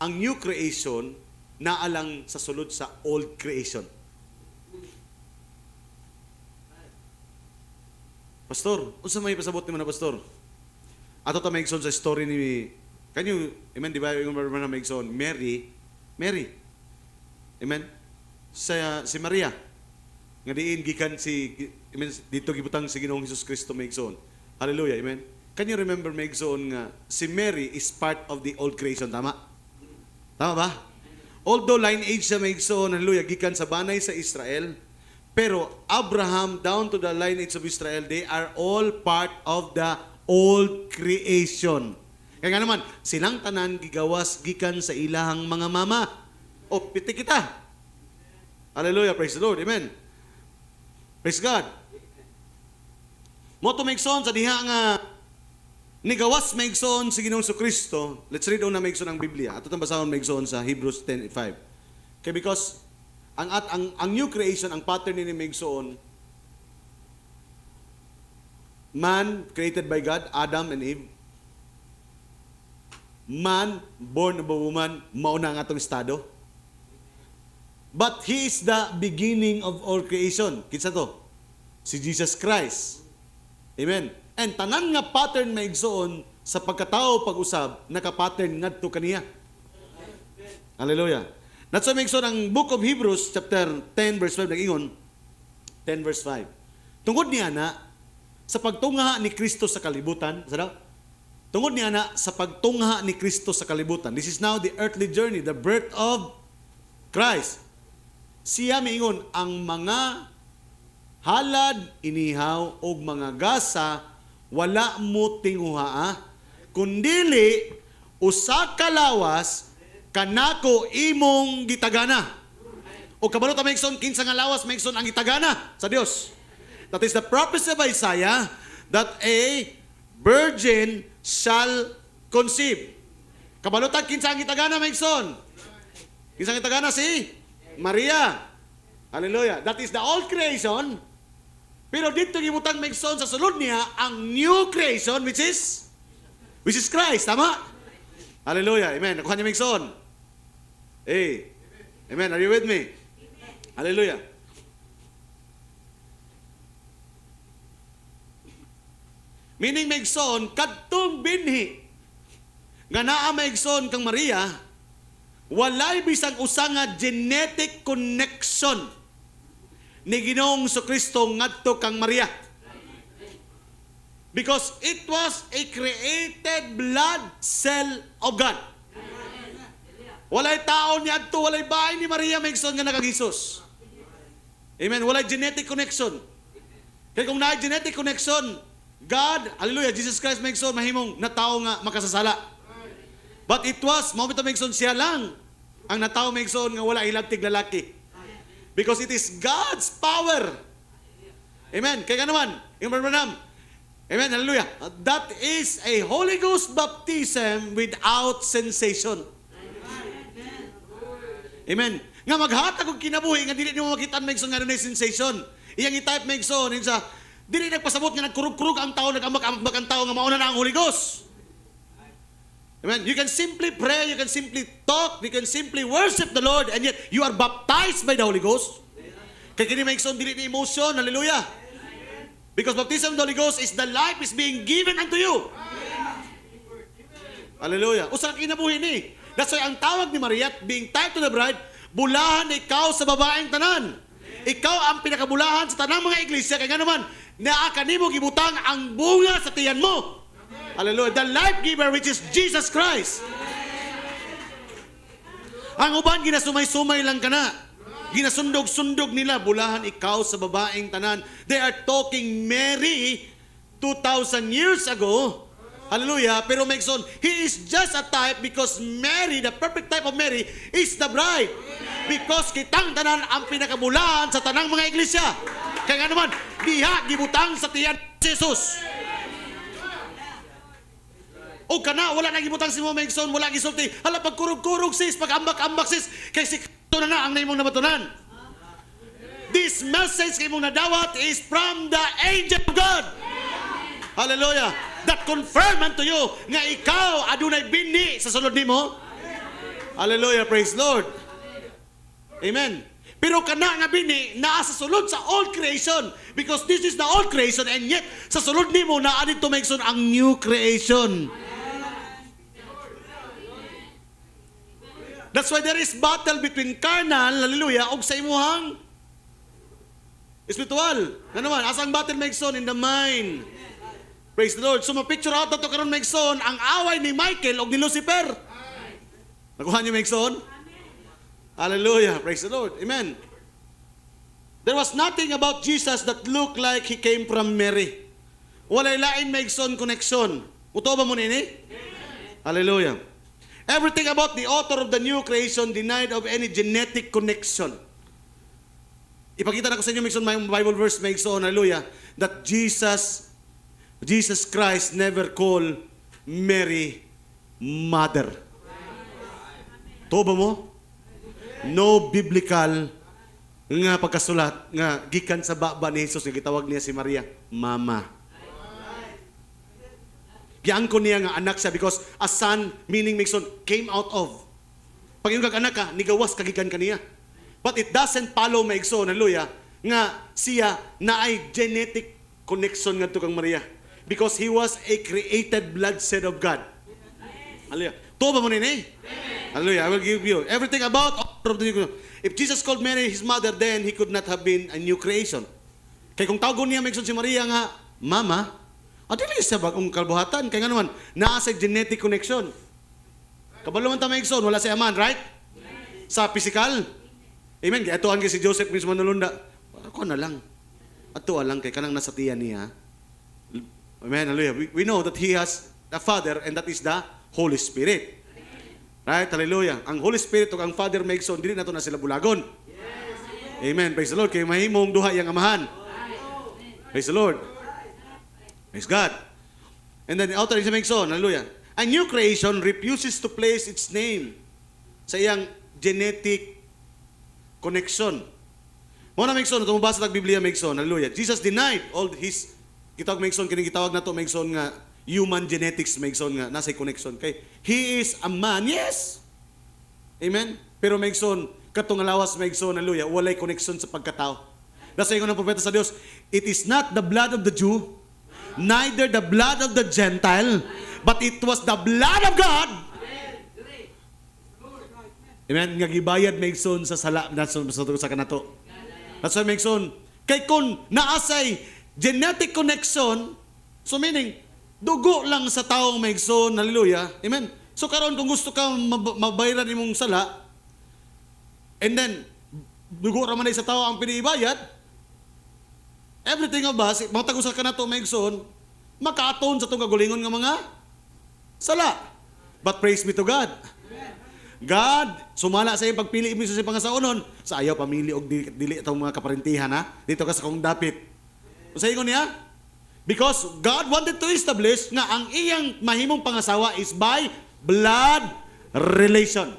ang new creation naalang sa sulod sa old creation. Pastor, unsa may pasabot nimo na pastor? Ato ta migson sa story ni kanyo, amen, di ba yung na migson Mary. Amen. Si Maria nga diin gikan amen, dito gibutang si Ginoong Hesus Kristo migson. Hallelujah, amen. Can you remember migson nga si Mary is part of the old creation, tama? Tama ba? Although lineage siya migson, hallelujah, gikan sa banay sa Israel, pero Abraham down to the lineage of Israel, they are all part of the old creation. Kaya nga naman, silang tanan gigawas gikan sa ilahang mga mama. O piti kita. Hallelujah, praise the Lord, amen. Praise God. Mo to maigsoon sa diha nga nigawas maigsoon si Ginoong Kristo. Let's read on na maigsoon ang Biblia. Ato tang basahon maigsoon sa Hebrews 10:5. Okay, because ang new creation, ang pattern ni maigsoon, man created by God, Adam and Eve. Man born of a woman, mauna ang atong estado. But He is the beginning of all creation. Kinsa to? Si Jesus Christ. Amen. And tanan nga pattern maigsoon sa pagkatao pag-usab, naka-pattern ngadto kaniya. Hallelujah. Natsa maigsoon ang Book of Hebrews chapter 10 verse 5 nag-ingon, 10 verse 5. Tungod niya na sa pagtungha ni Kristo sa kalibutan, sa daw? Tungod niya na sa pagtungha ni Kristo sa kalibutan. This is now the earthly journey, the birth of Christ. Siya miingon ang mga halad, inihaw og mga gasa wala mo tinguhaa, kundili usa ka lawas kanako imong gitagana. O kabalo ta maigsoon kinsa nga lawas maigsoon ang gitagana sa Dios. That is the prophecy of Isaiah that a virgin shall conceive. Kabalo ta kinsa ang gitagana maigsoon? Kinsa ang gitagana si Maria. Hallelujah. That is the old creation. Pero dito gibutang maigsoon sa sulod niya ang new creation which is Christ, tama? Hallelujah. Amen. Nakuha niya maigsoon. Hey. Amen. Are you with me? Hallelujah. Meaning maigsoon kadtong binhi nga naa maigsoon kang Maria, walay bisag usa nga genetic connection ni Ginoong Kristo ngadto kang Maria. Because it was a created blood cell of God. Walay tao niya adto, walay bahay ni Maria maigsoon nga nakagisos. Amen. Walay genetic connection. Kaya kung naay genetic connection, God, hallelujah, Jesus Christ maigsoon mahimong na tao nga makasasala. But it was, mabito maigsoon siya lang ang natao maigsoon nga wala ilabtig lalaki. Because it is God's power. Amen. Kaya naman, yung Branham, amen, hallelujah. That is a Holy Ghost baptism without sensation. Amen. Nga maghatag og kinabuhi nga dili nimo makitaan maigsoon nga dunay sensation. Iyang i-type maigsoon sa dili nagpasabot nga nagkurug-kurug ang tao, nag-ambak ang tao nga mauna na ang Holy Ghost. Amen. You can simply pray, you can simply talk, you can simply worship the Lord, and yet you are baptized by the Holy Ghost. Kaya kini maigsoon dili ni emotion, hallelujah. Because baptism of the Holy Ghost is the life is being given unto you. Hallelujah. Usa ka kinabuhi ni. That's why ang tawag ni Maria, being tied to the bride, bulahan ikaw sa babaeng tanan. Ikaw ang pinakabulahan sa tanang mga iglesia, kaya nga naman, naa kanimo gibutang ang bunga sa tiyan mo. Hallelujah. The life giver which is Jesus Christ. Ang uban ginasumay-sumay lang kana. Ginasundog-sundog nila, bulahan ikaw sa babaeng tanan. They are talking Mary 2,000 years ago. Hallelujah. Pero Megson, he is just a type because Mary, the perfect type of Mary, is the bride. Because kitang tanan ang pinakabulahan sa tanang mga iglesia. Kaya nga naman, diha, gibutang sa tiyan Jesus. O kana, wala na gibutang si mo Megson, wala gisulti. Hala, pagkurog-kurog sis, pag-ambak-ambak sis, kay si ito na ang naimong nabatunan. This message kay mong nadawat is from the angel of God. Hallelujah. That confirm unto you nga ikaw adunay bini sa sulod nimo. Hallelujah, praise Lord. Amen. Pero kana nga bini naa sa sulod sa old creation because this is the old creation and yet sa sulod nimo naa dito Megson ang new creation. That's why there is battle between carnal, hallelujah, og sa imuhang spiritual. Nga naman, asang battle Megson in the mind. Praise the Lord. So ma-picture out na to karon Megson ang away ni Michael og ni Lucifer. Nakuha niyo Megson? Hallelujah. Praise the Lord. Amen. There was nothing about Jesus that looked like he came from Mary. Walay lain Megson connection. Uto ba mo nini? Hallelujah. Everything about the author of the new creation denied of any genetic connection. Ipakita na ko sa inyo Megson may Bible verse Megson, hallelujah, that Jesus Christ never called Mary mother. To ba mo? No biblical nga pagkasulat nga gikan sa baba ni Jesus nga gitawag niya si Maria mama. Giangkon niya nga anak siya because a son meaning Megson came out of. Pag yung anak ka, nigawas kagikan kaniya. But it doesn't follow Megson, hallelujah, nga siya na ay genetic connection ngadto kang Maria because he was a created bloodshed of God. Hallelujah. To ba mo nini? Hallelujah. I will give you everything about of the new. If Jesus called Mary his mother, then he could not have been a new creation. Kay kung tawgon niya Megson si Maria nga mama, dili siya bagong kalbuhatan. Kaya nga naman, naa sa genetic connection. Kabalo man ta Megson, wala si aman, right? Sa physical. Amen. Kaya atuhan kay si Joseph mismo nalunda. Ako na lang. Atuhan lang kay kanang nasa tiyan niya. Amen. Hallelujah. We know that he has the Father and that is the Holy Spirit. Right? Hallelujah. Ang Holy Spirit o ang Father Megson, dili na to na sila bulagon. Amen. Praise the Lord. Kay mahimong duha yang amahan. Praise the Lord. Praise God. And then the author is Megson, hallelujah. A new creation refuses to place its name sa iyang genetic connection. Muna Megson, ito mabasa ng Biblia Megson, hallelujah. Jesus denied all his, kitawag Megson, kining gitawag na to Megson nga, human genetics Megson nga, nasa connection. Kay, he is a man, yes. Amen? Pero Megson, katong alawas Megson, hallelujah, walay connection sa pagkatao. Nasa ingon ng propeta sa Dios, it is not the blood of the Jew, neither the blood of the Gentile, but it was the blood of God. Amen. Nga gibayad Megson sa sala sa kanato. That's why Megson, kay kun naasay genetic connection, so meaning dugo lang sa taong Megson, hallelujah. Amen. So karon kung gusto ka mabayaran imong sala, and then dugo ra man sa tao ang pinibayad, everything of us, mga tagusal ka na ito, Megson, makaton sa itong kagulingon ng mga sala. But praise be to God. God, sumala sa iyong pagpili mo sa pangasaonon, sa ayaw pamili o dili itong mga kaparintihan, ha? Dito ka sa kong dapit. Sa ingon niya, because God wanted to establish nga ang iyang mahimong pangasawa is by blood relation.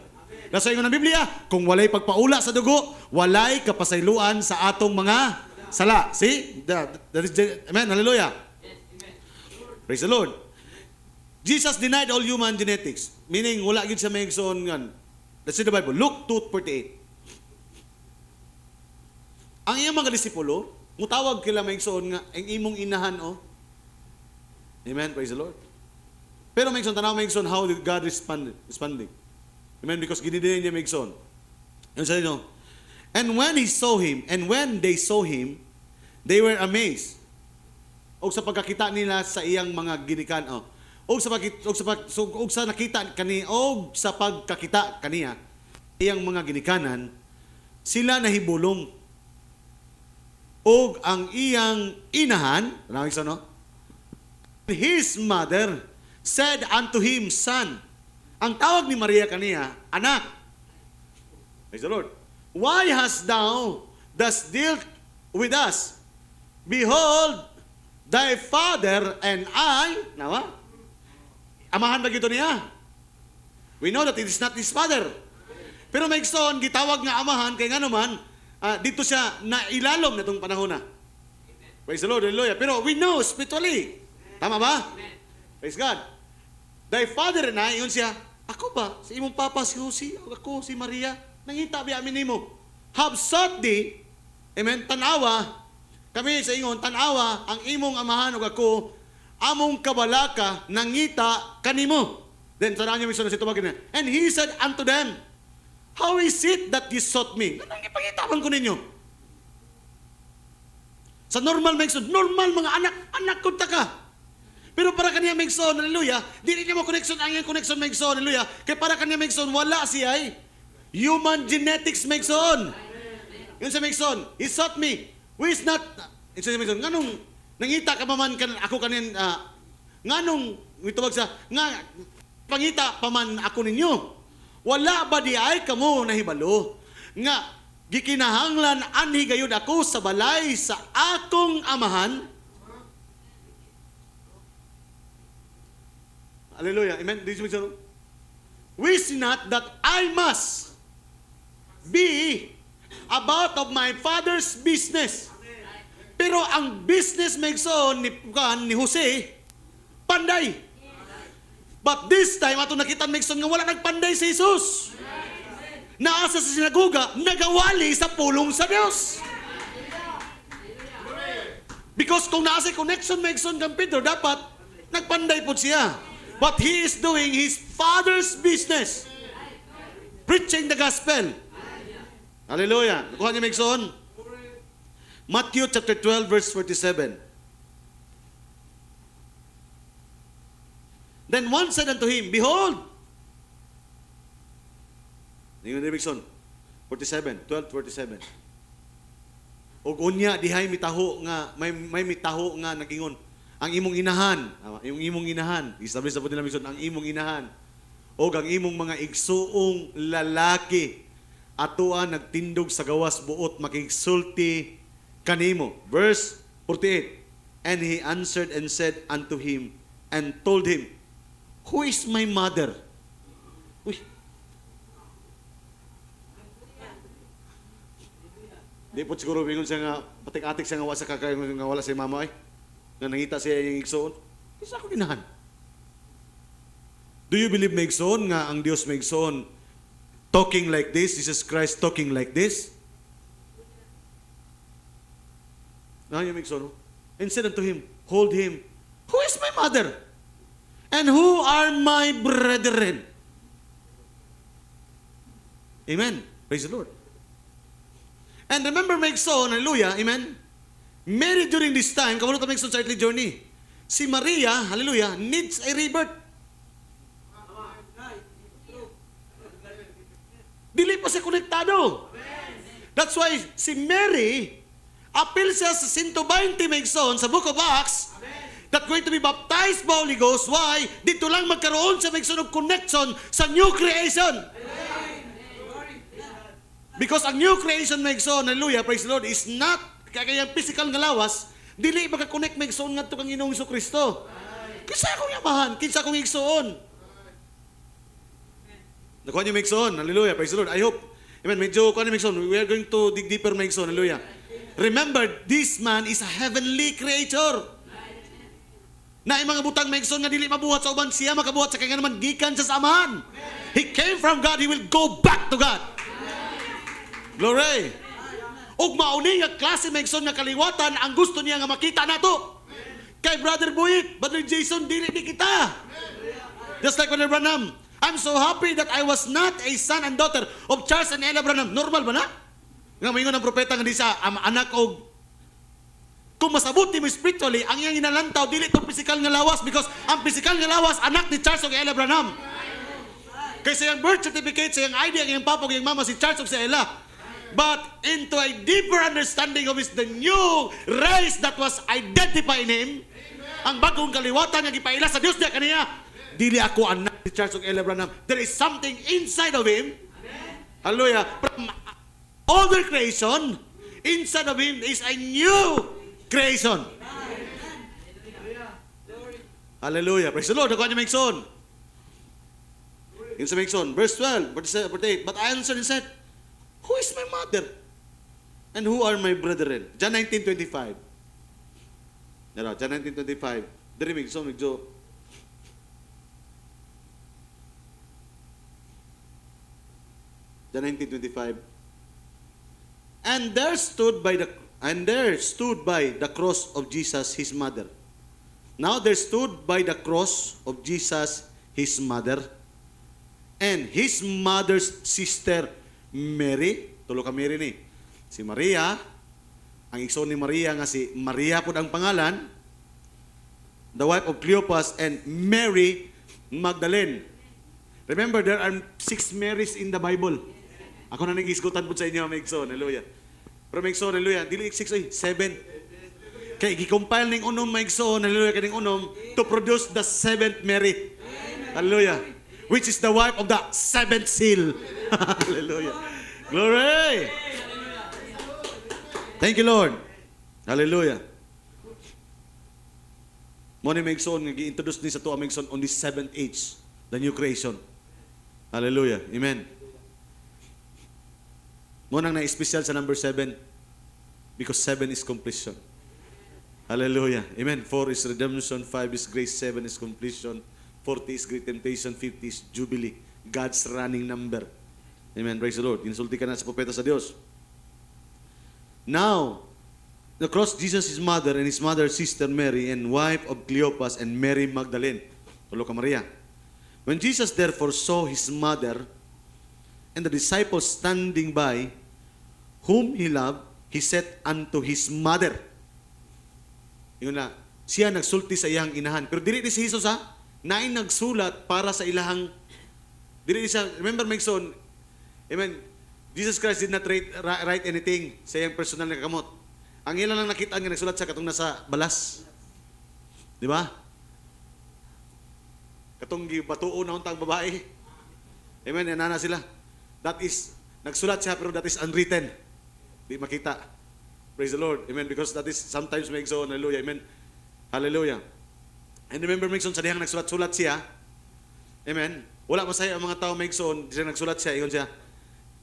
Nasa ingon ng Biblia, kung walay pagpaula sa dugo, walay kapasayloan sa atong mga sala. See? That is, amen. Hallelujah. Praise the Lord. Jesus denied all human genetics. Meaning, wala gid sa Megson ngan. Let's see the Bible. Luke 2:48. Ang iyang mga disipulo, mutawag kila Megson nga, ang imong inahan, oh. Amen. Praise the Lord. Pero Megson, tanaw Megson, how did God responding? Amen. Because ginidinay niya Megson. Ano sa inyo? And when they saw him, they were amazed. O sa pagkakita nila sa iyang mga ginikan, o sa pagkakita kaniya, iyang mga ginikanan, sila nahibulong. Og ang iyang inahan, ano no? His mother said unto him, Son. Ang tawag ni Maria kaniya, anak. Praise the Lord. Why hast thou thus dealt with us? Behold, thy father and I, nawa? Amahan ba gito niya? We know that it is not his father. Pero may igsoon, gitawag nga amahan, kaya nga naman, dito siya nailalom na itong panahon na. Praise the Lord, hallelujah. Pero we know spiritually. Tama ba? Praise God. Thy father and I, yun siya, ako ba? Si imong papa, si Jose, ako, si Maria, nangita ba amin nimo? Have sought thee, amen, tanawa, kami sa ingon, tanawa, ang imong amahan o ako, among kabalaka, nangita kanimo. Then, saan niyo misunod si tumagin na, and he said unto them, how is it that you sought me? Anong ipangitawan ko ninyo? Sa normal megson, normal mga anak ko ta ka. Pero para kaniya megson, hallelujah, dili niya mo connection, ang iyang connection megson, hallelujah, kaya para kaniya megson, wala siya ay human genetics megson. Yun sa megson, he sought me, who is not, yun sa megson, nganong, nangita ka maman kan ako kanin, nganong, itawag sa, nga, pangita paman ako ninyo. Wala ba di ay kamo nahibalo nga gikinahanglan anhi gayud ako sa balay sa akong amahan? Hallelujah. Amen. Wish not that I must be about of my father's business. Pero ang business megson ni Jose panday. But this time, ato nakita megson nga wala nagpanday si Jesus. Naasa sa sinagoga, nagawali sa pulong sa Diyos. Because kung naasa connection megson kang Pedro, dapat nagpanday po siya. But he is doing his father's business. Preaching the gospel. Hallelujah. Nakuha niyo megson? Matthew chapter 12 verse 47. Then one said unto him, Behold! Ningon ni Bigson, 47, 12:47. Og unya dihay mitaho nga may mitaho nga nagingon ang imong inahan, yung imong inahan, establish sa nila Bigson, ang imong inahan og ang imong mga igsuong lalaki atuan nagtindog sa gawas buot makigsulti kanimo. Verse 48. And he answered and said unto him and told him, Who is my mother? Uy. Di po siguro bingon siya nga, patik-atik siya nga wala sa kakay nga wala si mama ay. Nga nangita siya yung igsoon. Isa ako ginahan. Do you believe may igsoon nga ang Diyos may igsoon talking like this? Jesus Christ talking like this? Na yung may igsoon. And said unto him, Hold him. Who is my mother? And who are my brethren? Amen. Praise the Lord. And remember, Megson, hallelujah, amen. Mary during this time, kamulo ta Megson sa earthly journey. Si Maria, hallelujah, needs a rebirth. Dili pa siya konektado. That's why si Mary, appeal siya sa 120 Megson sa Book of Acts, that going to be baptized by Holy Ghost. Why? Dito lang magkaroon sa Megson of connection sa new creation. Because ang new creation, Megson, hallelujah, praise the Lord, is not kaya physical nga lawas, dili maka-connect Megson nga ito kang Ginoong Kristo. Kinsa akong yamahan, kinsa akong igsoon. Nakuha niyo Megson, hallelujah, praise the Lord. I hope, amen, medyo kuha niyo Megson, we are going to dig deeper Megson, hallelujah. Remember, this man is a heavenly creator. Na mga butang Megson nga dili mabuhat sa uban siya, makabuhat sa kanya naman gikan sa samahan. He came from God, he will go back to God. Glory. Ug mauni nga klase Megson nga kaliwatan ang gusto niya nga makita nato. Kay Brother Buit, Brother Jason, dili ni kita. Just like Brother Branham, I'm so happy that I was not a son and daughter of Charles and Ella Branham. Normal ba na? Nga mayon ang propeta nga di sa anak og kung masabuti mo spiritually, ang iyang inalantaw dili to physical nga lawas because ang physical nga lawas anak ni Charles ug Ella Branham. Kay sa iyang birth certificate, sa iyang ID, ang iyang papa ug iyang mama si Charles ug si Ella. but into a deeper understanding of the new race that was identified in him. Ang bagong kaliwatan nga gipaila sa Dios niya kaniya. Dili ako anak ni Charles L. Branham. There is something inside of him. Hallelujah. From older creation, inside of him is a new creation. Hallelujah. Praise the Lord. Ako niya Megson. In sa Megson, verse 12, verse 8, but I answered and said, who is my mother? And who are my brethren? John 19:25. Nara, John 19:25. Diri Megson, Megjo. John 19:25. And there stood by the cross of Jesus his mother. Now there stood by the cross of Jesus his mother and his mother's sister Mary. Tulo ka Mary ni. Si Maria, ang igsoon ni Maria nga si Maria pod ang pangalan, the wife of Cleopas, and Mary Magdalene. Remember, there are 6 Marys in the Bible. Ako na nag-isgutan po sa inyo, Megson. Hallelujah. Pero Megson, hallelujah. Dili 6 ay 7. Kaya gi-compile ning unom Megson, hallelujah, kaning unom to produce the 7th Mary. Hallelujah. Which is the wife of the 7th seal. Hallelujah. Glory. Thank you, Lord. Hallelujah. Mo ni Megson nga gi-introduce ni sa tuwa Megson on the 7th age, the new creation. Hallelujah. Amen. Mo nang na-special sa number 7 because 7 is completion. Hallelujah. Amen. 4 is redemption, 5 is grace, 7 is completion, 40 is great temptation, 50 is jubilee. God's running number. Amen. Praise the Lord. Insulti ka na sa propeta sa Diyos. Now, the cross Jesus his mother and his mother's sister Mary and wife of Cleopas and Mary Magdalene. Tulo ka Maria. When Jesus therefore saw his mother and the disciples standing by, whom he loved, he said unto his mother. Yun na, siya nagsulti sa iyang inahan. Pero dili ni si Jesus ha, nain nagsulat para sa ilahang, dili ni siya, remember Megson, amen, Jesus Christ did not write anything sa iyang personal na kakamot. Ang ilan lang nakita nga nagsulat siya katong nasa balas. Di ba? Katong batuo na untang babae. Amen, yan na sila. That is, nagsulat siya pero that is unwritten. Di makita. Praise the Lord. Amen. Because that is sometimes Megson. Hallelujah. Amen. Hallelujah. And remember Megson, sa dihang nagsulat-sulat siya. Amen. Wala masaya ang mga tao Megson, siya nagsulat siya, ingon siya,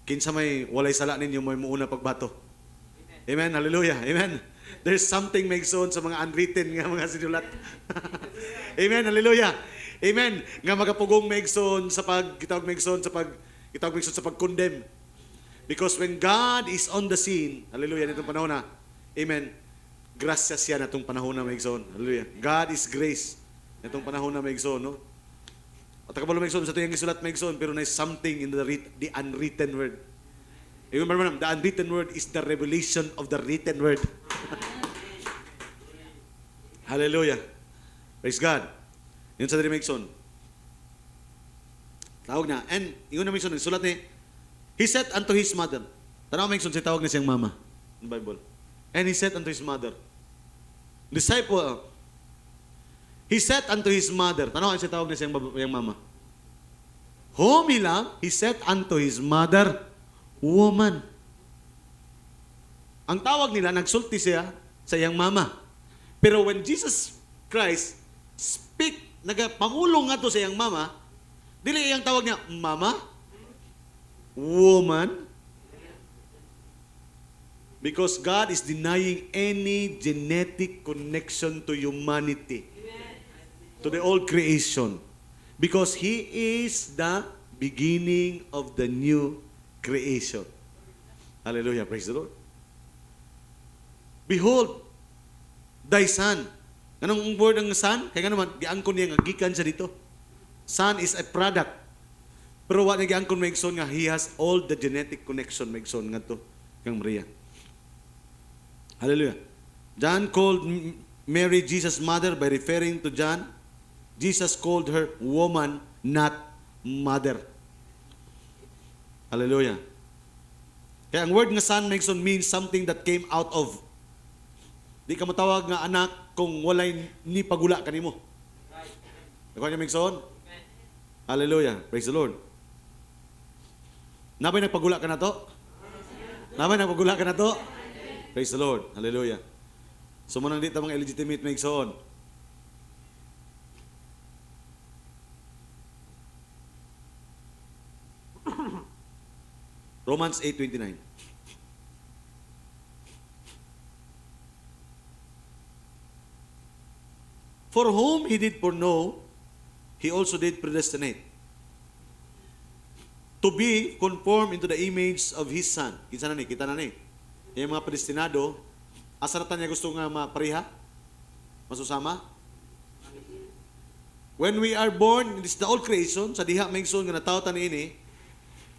kinsa may walay sala ninyo may muuna pagbato. Amen. Hallelujah. Amen. There's something Megson sa mga unwritten nga mga sinulat. Amen. Hallelujah. Amen. Nga magapugong Megson sa kitawag Megson sa pag-condemn. Because when God is on the scene, hallelujah, nitong panahon na, amen, grasya siya na itong panahon na Megson. Hallelujah. God is grace nitong panahon na Megson, no? At kabalo Megson, sa ito yung isulat Megson, pero na something in the unwritten word. Remember, the unwritten word is the revelation of the written word. Hallelujah. Praise God. Yun sa diri Megson. Tawag na. And, yun na Megson, sulat ni, he said unto his mother, tanaw Megson, siya tawag na siyang mama in the Bible. And he said unto his mother, he said unto his mother, tanaw siya tawag na siyang mama. Whom he loved, he said unto his mother, woman. Ang tawag nila, nagsulti siya sa iyang mama. Pero when Jesus Christ nagapangulong nga to sa iyang mama, dili iyang tawag niya, mama, woman, because God is denying any genetic connection to humanity, to the old creation, because He is the beginning of the new creation. Hallelujah, praise the Lord. Behold, thy son. Anong word ng son? Kaya nga naman, giangkon niya nga, gikan siya dito. Son is a product. Pero what nag-iangkon Megson nga, he has all the genetic connection Megson nga to, kang Maria. Hallelujah. John called Mary Jesus' mother by referring to John. Jesus called her woman, not mother. Hallelujah. Kaya ang word nga son, Megson, means something that came out of. Di ka matawag nga anak kung walay ni pagula kanimo. Nakuha niyo, Megson? Hallelujah. Praise the Lord. Nabay nagpagula ka na to? Nabay nagpagula ka na to? Praise the Lord. Hallelujah. So munang di ta mga illegitimate Megson. Romans 8:29. For whom he did foreknow, he also did predestinate to be conformed into the image of his son. Kita na ni. Yung mga predestinado, asa na niya gusto nga mapareha? Masusama? When we are born, this is the old creation, sa diha Megson nga nataw ta niini,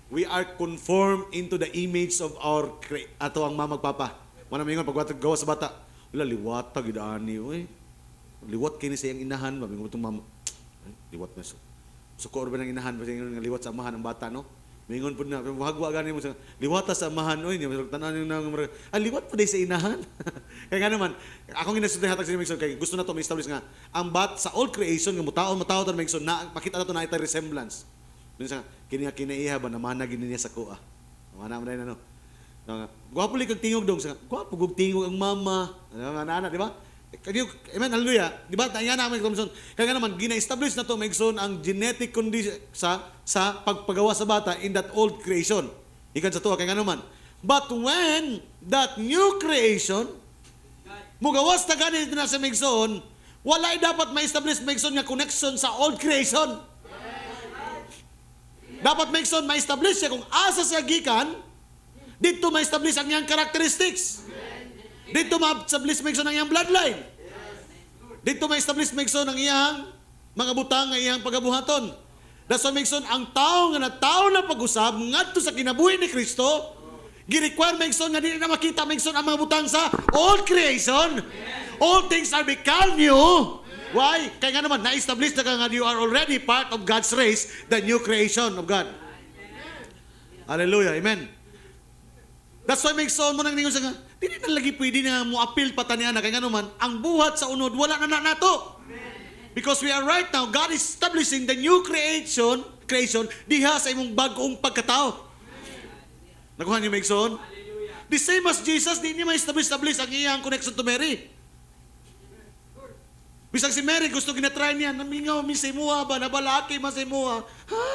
we are conformed into the image of our ato ang mamagpapa. Mana mingon pagwatag gawa sa bata, wala liwat ta gid ani oy. Liwat kini sa iyang inahan, mamingon tong mama. Ay, liwat na so. Sukor ba ng inahan ba nga liwat sa amahan ng bata no? Mingon pud na wagwa gani mo sa liwat sa amahan oy, ni tanan nang liwat pa day sa inahan. Kaya nga naman, akong ginasuday hatag sa Megson kay gusto na to ma-establish nga ang sa old creation nga mutaon ta Megson na makita na to na ita resemblance. Minsan kinaiha ba namana gini niya sa kuha. Namana man na no. Gwapo li kag tingog dong sa gwapo gug tingog ang mama. Ano ana di ba? Amen, hallelujah. Di ba? Tayo namin, Megson. Kaya nga naman, gina-establish na to Megson, ang genetic condition sa pagpagawa sa bata in that old creation. Ikan sa tuwa, kaya nga naman. But when that new creation, mugawas na ganit na sa Megson, wala'y dapat ma-establish Megson nga connection sa old creation. Dapat Megson ma-establish siya kung asa siya gikan, dito ma-establish ang iyang characteristics. Dito ma-establish Megson ang iyang bloodline. Dito ma-establish Megson ang iyang mga butang nga iyang pagabuhaton. That's why Megson, ang tao nga tao na pag-usab ngadto sa kinabuhi ni Kristo, gi-require Megson nga dili na makita Megson ang mga butang sa old creation. All things are become new. Why? Kaya nga naman, na-establish na nga you are already part of God's race, the new creation of God. Hallelujah. Amen. That's why Megson mo nang ningon sa nga, dili na lagi pwede na mo-appeal pa taniya na kaya nga naman, ang buhat sa unod, wala na nato. Because we are right now, God is establishing the new creation diha sa imong bagong pagkatao. Nakuha niyo Megson? The same as Jesus, di niya ma-establish ang iyang connection to Mary. Bisag si Mary, gusto ginatry niya, namingaw, misimuha ba, nabalaki, masimuha. Ha?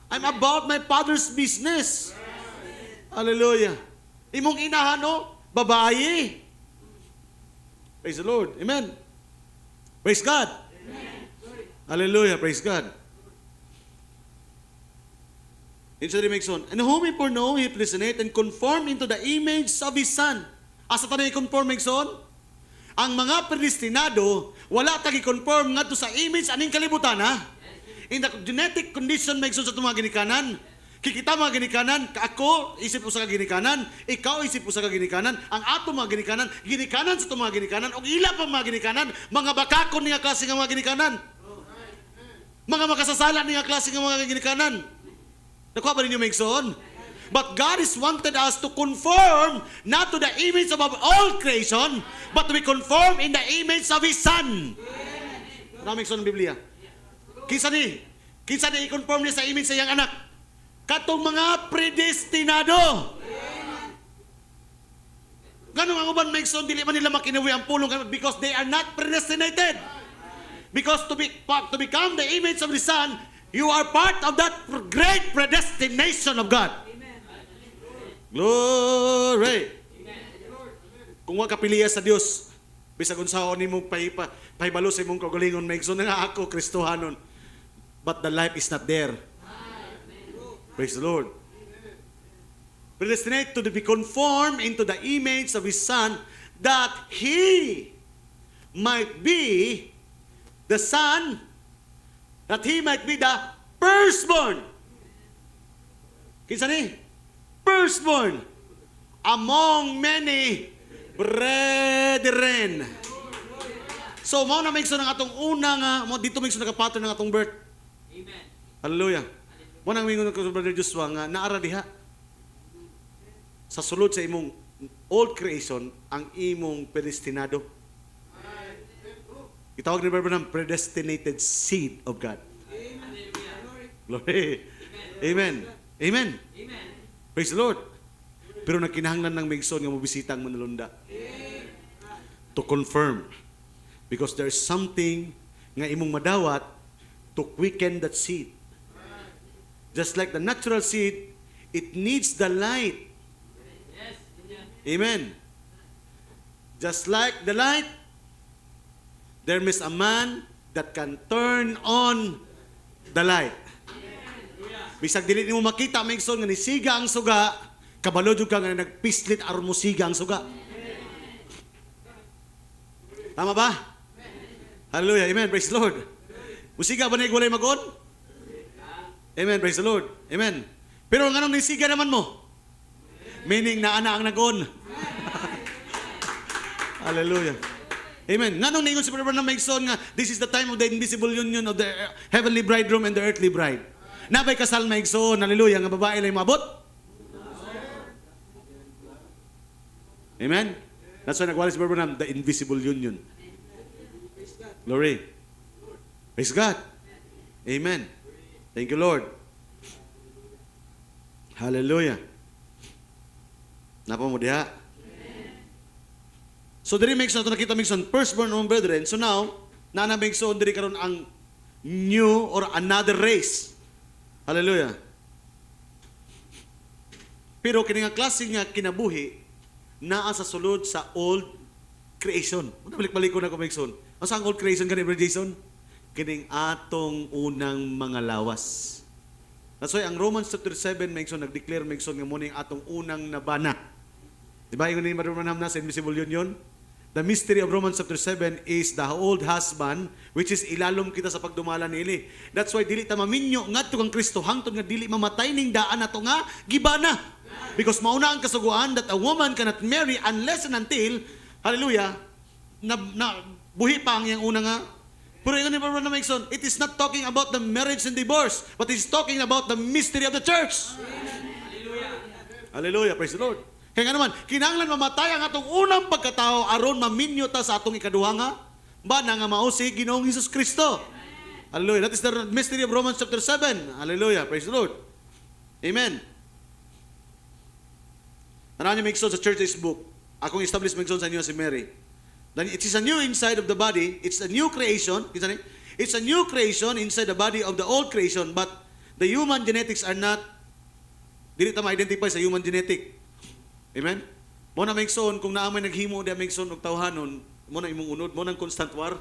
I'm about my Father's business. Hallelujah. Imong inahan, no? Babae. Praise the Lord. Amen. Praise God. Amen. Hallelujah. Praise God. It's a Megson. And whom he foreknow, he predestinate and conform into the image of his Son. Asa tayo i-conform, Megson? Ang mga predestinado, wala tagi conform ngadto sa image aning kalibutan, ha? In the genetic condition, Megson, sa itong mga ginikanan. Kikita mga ginikanan, ako isip usa ka ginikanan, ikaw isip usa ka ginikanan, ang ato mga ginikanan sa itong mga ginikanan, o ila pa mga ginikanan, mga bakakon niya klase ng mga ginikanan. Mga makasasala niya klase ng mga ginikanan. Nakuha ba ninyo, Megson? But God is wanted us to conform not to the image of our old creation, but to be conformed in the image of His Son. Ano, Megson, ng Biblia? Kinsa ni i-conform niya sa image sa iyang anak? Katong mga predestinado. Ganun ang uban, Megson, dili man nila makinawi ang pulong because they are not predestinated. Because to become the image of the Son, you are part of that great predestination of God. Glory! Kung wa kapiliya sa Dios, bisag unsaon nimo pahibalo sa imong kagalingon, Megson, nga ako Kristohanon. But the life is not there. Praise the Lord. Predestinate to be conformed into the image of His Son, that He might be the Son, that He might be the firstborn. Kinsa ni? Firstborn among many brethren. So, mao na Megson ang atong una nga, dito Megson nakapattern ng atong birth. Amen. Hallelujah. Mo nang mingon ko sa Brother Joshua nga naara diha. sa sulod sa imong old creation ang imong predestinado. Itawag ni Brother ng predestinated seed of God. Glory. Amen. Amen. Praise the Lord. Pero nagkinahanglan ng maigsoon nga mobisita ang manalunda. To confirm. Because there's something nga imong madawat to quicken that seed. Just like the natural seed, it needs the light. Amen. Just like the light, there is a man that can turn on the light. Bisag dili nimo makita maigsoon nga nisiga ang suga, kabalo jud ka nga nagpislit aron mo siga ang suga. Tama ba? Hallelujah. Amen. Praise the Lord. Musiga ba na walay mag-on? Amen. Praise the Lord. Amen. Pero nganong nisiga naman mo? Meaning na ana ang nag-on. Hallelujah. Amen. Nganong ningon si Brother na maigsoon nga this is the time of the invisible union of the heavenly bridegroom and the earthly bride. Nabay kasal maigsoon, hallelujah, nga babae lay maabot? Amen? That's why nagwala si Brother Branham, the invisible union. Glory. Praise God. Amen. Thank you, Lord. Hallelujah. Napa mo diha? So, diri maigsoon, ito nakita maigsoon, firstborn among brethren. So now, nana maigsoon, diri karon ang new or another race. Hallelujah. Pero kini nga klase nga kinabuhi naa sa sulod sa old creation. Una balik-balik ko na kumikson. Asa ang old creation kani Brother Jason? Kining atong unang mga lawas. That's why ang Romans chapter 7 maigson nag-declare maigson nga mo ning atong unang nabana. Di ba ingon ni Marumanam na sa invisible union? The mystery of Romans chapter 7 is the old husband which is ilalom kita sa pagdumala niini. That's why dili ta maminyo ngadto kang Kristo hangtod nga dili mamatay ning daan nato nga gibana. Because mauna ang kasuguan that a woman cannot marry unless and until, hallelujah, na buhi pa ang yang una nga. Pero ingon ni Brother Mason, it is not talking about the marriage and divorce, but it is talking about the mystery of the church. Hallelujah. Hallelujah, praise the Lord. Kaya nga naman, kinahanglan mamatay ang atong unang pagkatao aron maminyo ta sa atong ikaduha nga bana nga mao si Ginoong Hesus Kristo. Hallelujah. That is the mystery of Romans chapter 7. Hallelujah. Praise the Lord. Amen. Tanaw niyo maigsoon sa church book. Akong establish maigsoon sa inyo si Mary. Then it is a new inside of the body. It's a new creation. It's a new creation inside the body of the old creation, but the human genetics are not, dili ta ma-identify sa human genetic. Amen? Mo na maigsoon kung naamay naghimo di maigsoon og tawhanon, mo na imong unod, mo nang constant war.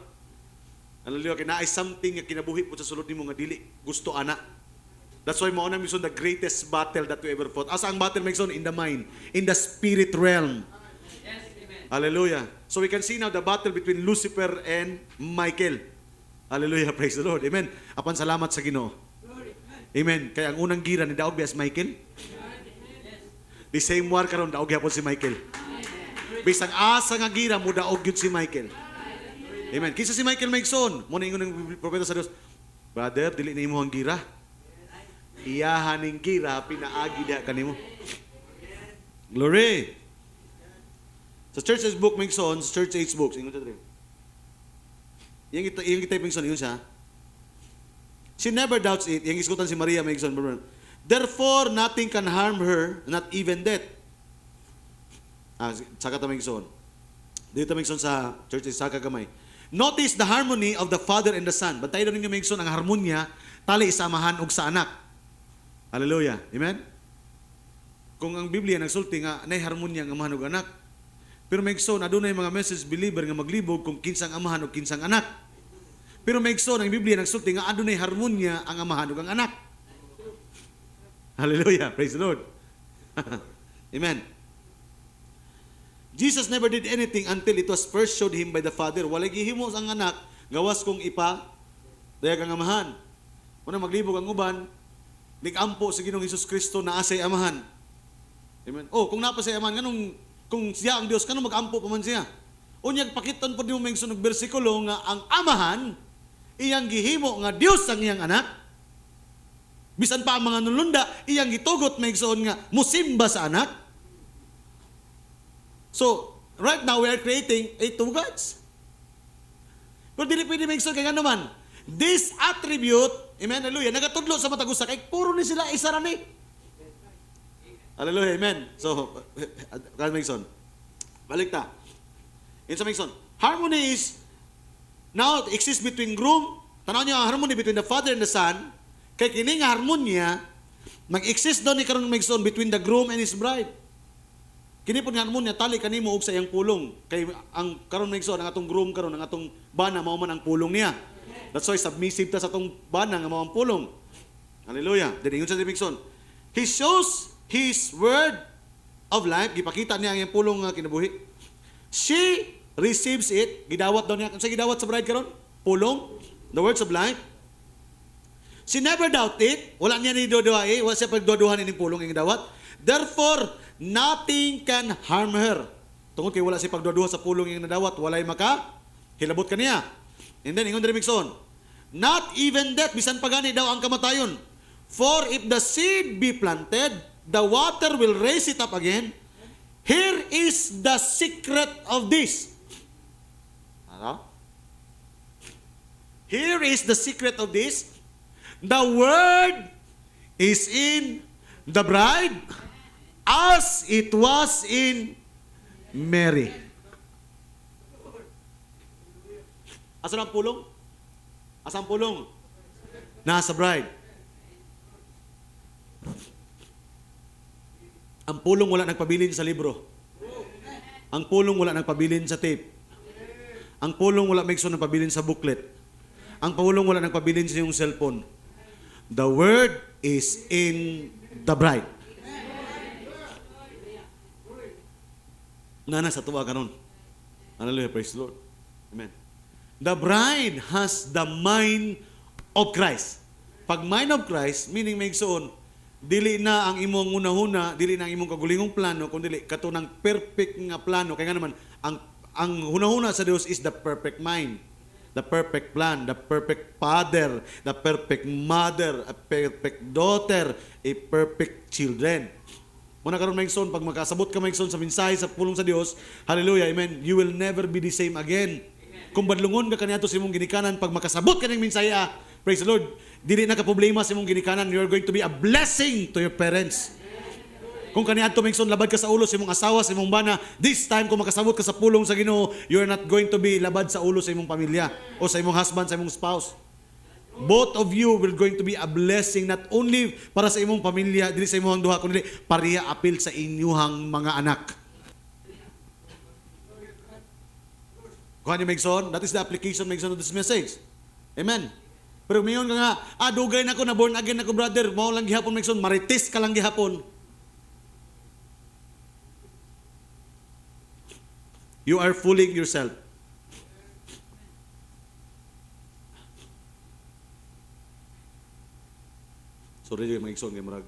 Hallelujah, kay naay something nga kinabuhi po sa sulod nimo nga dili gusto ana. That's why mo na maigsoon the greatest battle that we ever fought. Asa ang battle maigsoon? In the mind, in the spirit realm. Yes, amen. Hallelujah. So we can see now the battle between Lucifer and Michael. Hallelujah, praise the Lord. Amen. Apan salamat sa Ginoo. Amen. Kaya ang unang gira ni daog bias Michael. The same war karon daog gyapon si Michael. Bisang asa nga gira mo daog gyud si Michael. Amen. Kisa si Michael maigsoon, mo na ingon ng propeta sa Dios, brother, dili na imo ang gira. Iyahan ning gira pinaagi diha kanimo. Glory. Sa church's book maigsoon, sa church age books, ingon ta diri. Yang kita maigsoon ingon siya. She never doubts it. Yang iskutan si Maria maigsoon, brother. Therefore, nothing can harm her, not even death. Saka ta maigsoon. Dito maigsoon sa church saka gamay. Notice the harmony of the Father and the Son. Bantay daw ninyo maigsoon ang harmonya tali sa amahan ug sa anak. Hallelujah. Amen? Kung ang Biblia nagsulti nga nay harmonya ang amahan ug anak. Pero maigsoon adunay mga message believer nga maglibog kung kinsang amahan ug kinsang anak. Pero maigsoon ang Biblia nagsulti nga adunay harmonya ang amahan ug ang anak. Hallelujah. Praise the Lord. Amen. Jesus never did anything until it was first showed him by the Father. Walay gihimo ang anak, gawas kong ipa, dayag ang amahan. Muna maglibog ang uban, nigampo sa Ginoong Hesus Kristo na asay amahan. Amen. Oh, kung napa say amahan, ganun, kung siya ang Dios, kanong magampo pa man siya? Unyag pakiton po niyo may sunog bersikulo nga ang amahan, iyang gihimo nga Dios ang iyang anak. Bisan pa ang mga nulunda, iyang gitugot may igsoon nga musimba sa anak. So, right now, we are creating two gods. Pero dili pwede maigsoon kay nga naman. This attribute, amen, hallelujah, nagatudlo sa matag usa kay puro ni sila isa ra ni. Hallelujah, amen. So, kan maigsoon. Balik ta. In sa maigsoon, harmony is now it exists between groom. Tanaw niyo ang harmony between the Father and the Son. Kay kini nga harmonya mag-exist daw ni karon maigsoon between the groom and his bride. Kini pud nga harmonya tali kanimo og sa iyang pulong. Kay ang karon maigsoon ang atong groom karon ang atong bana mao man ang pulong niya. That's why submissive ta sa atong bana nga mao ang pulong. Hallelujah. Then ingon sa maigsoon, he shows his word of life, gipakita niya ang iyang pulong nga kinabuhi. She receives it, gidawat daw niya. Sa gidawat sa bride karon? Pulong, the words of life. She never doubt it. Wala niya ni dodohay, wala siya pagdodohan ni pulong ang gidawat. Therefore, nothing can harm her. Tungod kay wala siya pagdodoha sa pulong ang nadawat, walay maka hilabot kaniya. And then ingon diri migson, not even death, bisan pagani daw ang kamatayon. For if the seed be planted, the water will raise it up again. Here is the secret of this. Ano? Here is the secret of this. The word is in the bride as it was in Mary. Asan ang pulong? Asan ang pulong? Nasa bride. Ang pulong wala nagpabilin sa libro. Ang pulong wala nagpabilin sa tape. Ang pulong wala maigsoon nagpabilin sa booklet. Ang pulong wala nagpabilin sa iyong cellphone. The word is in the bride. Nana sa tuwa karon. Hallelujah, praise the Lord. Amen. The bride has the mind of Christ. Pag mind of Christ, meaning maigsoon, dili na ang imong unahuna, dili na ang imong kagulingong plano, kundi katunang perfect nga plano. Kaya nga naman, ang hunahuna sa Dios is the perfect mind, the perfect plan, the perfect father, the perfect mother, a perfect daughter, a perfect children. Muna karon maigsoon, pag makasabot ka maigsoon sa mensahe sa pulong sa Dios, hallelujah, amen, you will never be the same again. Kung badlungon ka kaniadto sa imong ginikanan, pag makasabot ka ng mensahe, praise the Lord, dili na ka problema sa imong ginikanan, you are going to be a blessing to your parents. Kung kaniadto maigsoon labad ka sa ulo sa imong asawa, sa imong bana, this time kung makasabot ka sa pulong sa Ginoo, you are not going to be labad sa ulo sa imong pamilya o sa imong husband, sa imong spouse. Both of you will going to be a blessing not only para sa imong pamilya, dili sa imong duha, kundi pareha apil sa inyuhang mga anak. Kuha ni Megson, that is the application Megson of this message. Amen. Pero mayon ka nga, dugay na ko, na born again ako brother, mao lang gihapon Megson, marites ka lang gihapon. You are fooling yourself. Sorry, Megson, kay murag.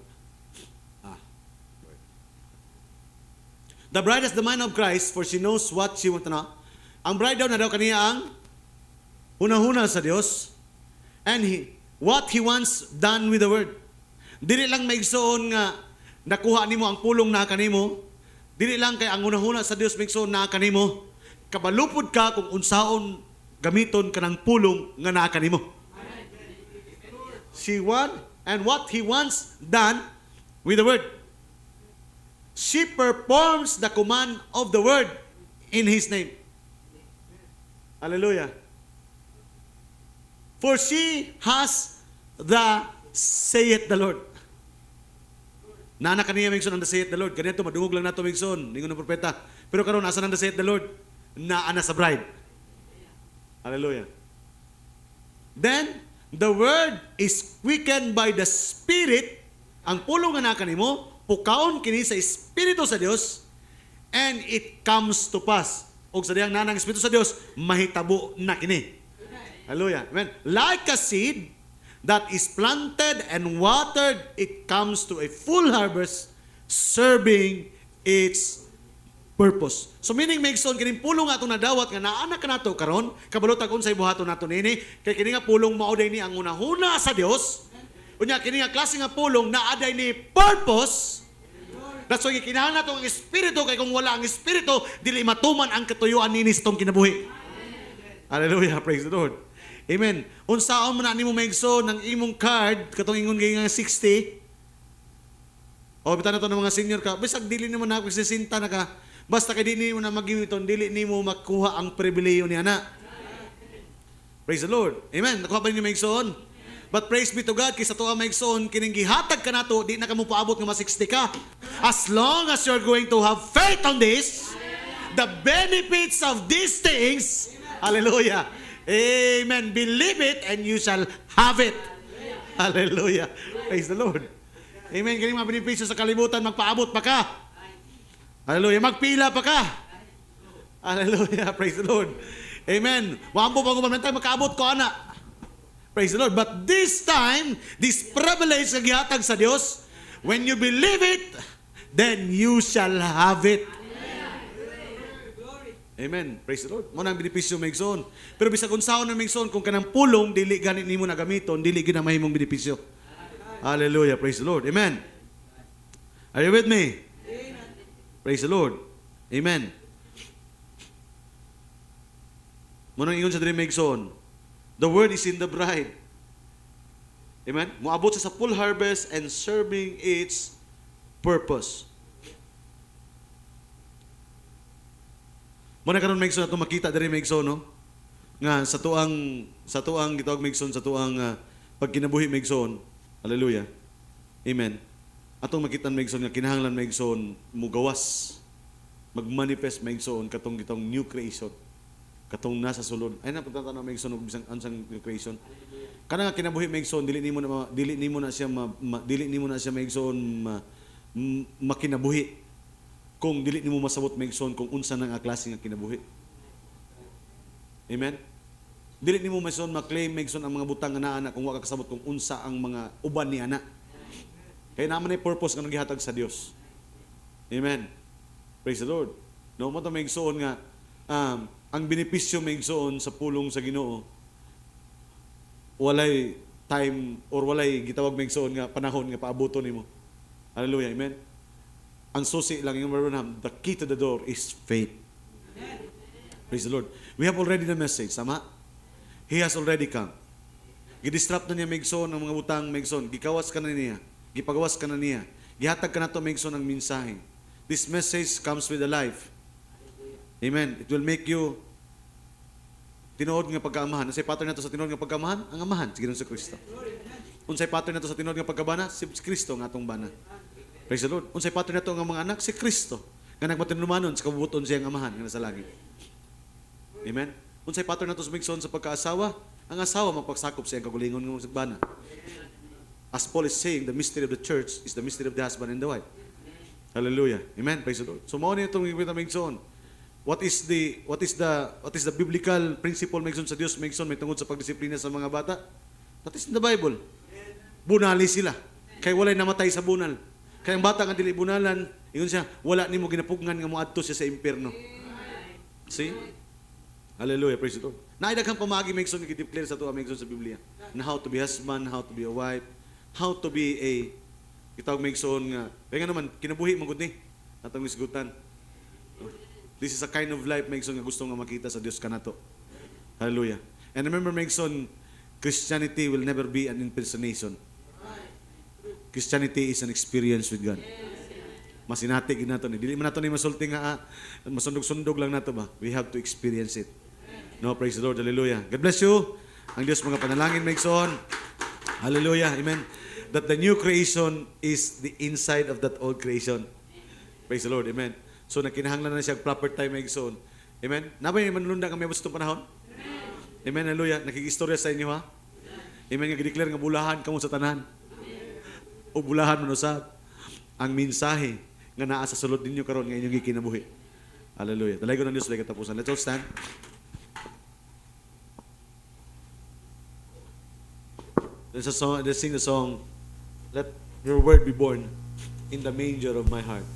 The bride has the mind of Christ, for she knows what she wants to know. Ang bride daw na daw kaniya ang hunahuna sa Dios, and what He wants done with the word. Dili lang maigsoon nga nakuha nimo ang pulong na kanimo. Dili lang kay ang hunahuna sa Dios maigsoon na kanimo. Kabalupod ka kung unsaon gamiton kanang pulong nga naa kanimo. She want and what He wants done with the word. She performs the command of the word in His name. Hallelujah. For she has the saith the Lord. Nana kaniya migson ang the saith the Lord. Ganito madungog lang nato migson, ningon ng propeta. Pero karon asa nang the saith the Lord? Naa sa bride. Hallelujah. Then the word is quickened by the Spirit. Ang pulong nga na kanimo, pukaon kini sa Espiritu sa Dios, and it comes to pass. Og sa diyang nanang Espiritu sa Dios, mahitabo na kini. Hallelujah. Amen. Like a seed that is planted and watered, it comes to a full harvest, serving its purpose. So meaning Megson, kining pulong atong nadawat nga naana ka nato karon, kabalotag unsay buhaton nato nini, kay kini nga pulong mauday ni ang unahuna sa Dios. Unya kini nga klase nga pulong naaday ni purpose That's why kinahanglan nato ang Espiritu, kay kung wala ang Espiritu, dili matuman ang katuyuan ninis tong kinabuhi. Hallelujah, praise the Lord. Amen. Unsaon mo na nimo maigso ng imong card katong ingon gay nga 60. O bitan na to ng mga senior ka, bisag dili nimo na 60 na ka. Basta kay dili mo na magimiton, dili nimo makuha ang pribileyo ni ana. Praise the Lord. Amen. Nakuha ba ninyo maigsoon? But praise be to God, kaysa tuwa maigsoon, kining gihatag ka nato, di na ka mo paabot nga 60 ka. As long as you're going to have faith on this, the benefits of these things, hallelujah, amen, believe it and you shall have it. Hallelujah. Praise the Lord. Amen. Galing mga benepisyo sa kalibutan, magpaabot pa ka. Hallelujah. Magpila pa ka. Hallelujah. Praise the Lord. Amen. Maampo pa gumaman tayo, makaabot ko, ana. Praise the Lord. But this time, this privilege na gihatag sa Diyos, when you believe it, then you shall have it. Amen. Praise the Lord. Muna ang benepisyo maigsoon. Pero bisag unsaon na maigsoon, kung kanang pulong, dili ganit nimo na gamiton, dili gid na mahimong benepisyo. Hallelujah. Praise the Lord. Amen. Are you with me? Praise the Lord. Amen. Muna ang ingon sa diri maigsoon, the word is in the bride. Amen. Moabot sa full harvest and serving its purpose. Muna karon maigsoon ato makita diri maigsoon, no? Nga sa tuang gitawag maigsoon sa tuang pagkinabuhi maigsoon. Hallelujah. Amen. Atong makita maigsoon nga kinahanglan maigsoon mugawas. Magmanifest maigsoon katong gitong new creation. Katong nasa sulod. Ay na pagtatanaw maigsoon og bisang ansang new creation. Kana nga kinabuhi maigsoon dili nimo na siya maigsoon makinabuhi. Kung dili nimo masabot maigsoon kung unsa nang klase nga kinabuhi. Amen. Dili nimo maigsoon maklaim maigsoon ang mga butang nga naa kung wa ka kasabot kung unsa ang mga uban ni ana. Kaya naman ay purpose nga gihatag sa Dios. Amen. Praise the Lord. No mo ta maigsoon nga ang benepisyo maigsoon sa pulong sa Ginoo walay time or walay gitawag maigsoon nga panahon nga paabuton nimo. Hallelujah. Amen. Ang susi lang yung Abraham, the key to the door is faith. Praise the Lord. We have already the message, sama? He has already come. Gidistrap na niya maigsoon ang mga butang maigsoon. Gikawas ka na niya. Gipagawas ka na niya. Gihatag ka na to maigsoon ang mensahe. This message comes with a life. Amen. It will make you tinuod nga pagkaamahan. Unsay pattern nato sa tinuod nga pagkaamahan? Ang amahan si Ginoong Kristo. Unsay pattern nato sa tinuod nga pagkabana? Si Kristo nga atong bana. Praise the Lord. Unsay pattern nato nga mga anak? Si Kristo. Nga nagmatinumanon sa kabubuton siya ang amahan nga nasa langit. Amen. Unsay pattern nato sa migsoon sa pagkaasawa? Ang asawa magpagsakop sa iyang kagulingon nga sagbana. As Paul is saying, the mystery of the church is the mystery of the husband and the wife. Hallelujah. Amen. Praise the Lord. So mao ni itong migsoon. What is the biblical principle maigsoon sa Dios maigsoon may tungod sa pagdisiplina sa mga bata? That is in the Bible. Bunali sila. Kay walay namatay sa bunal. Kaya ang bata nga dili bunalan, ingon siya, wala nimo ginapugnan nga moadto siya sa impierno. See? Hallelujah, praise the Lord. Naidaghang pamagi maigsoon nga gideclare sa tuwa maigsoon sa Biblia. Na how to be husband, how to be a wife, how to be a gitawag maigsoon nga. Kaya nga naman kinabuhi man gud ni atong isgutan. This is a kind of life maigsoon nga gusto nga makita sa Dios kanato. Hallelujah. And remember maigsoon, Christianity will never be an impersonation. Christianity is an experience with God. Masinati gid nato ni. Dili man nato ni masulti nga masundog-sundog lang nato ba. We have to experience it. No, praise the Lord. Hallelujah. God bless you. Ang Dios mga panalangin maigsoon. Hallelujah. Amen. That the new creation is the inside of that old creation. Praise the Lord. Amen. So nakinahanglan na siya proper time maigsoon. Amen. Nabay manlunda kami sa panahon? Amen. Hallelujah. Nakigistorya sa inyo ha. Amen. Nga gideclare nga bulahan kamo sa tanan. O bulahan man usab ang mensahe nga naa sa sulod ninyo karon nga inyong gikinabuhi. Hallelujah. Dalaygon ang Dios lay katapusan. Let's all stand. Let's sing the song, Let Your Word Be Born in the Manger of My Heart.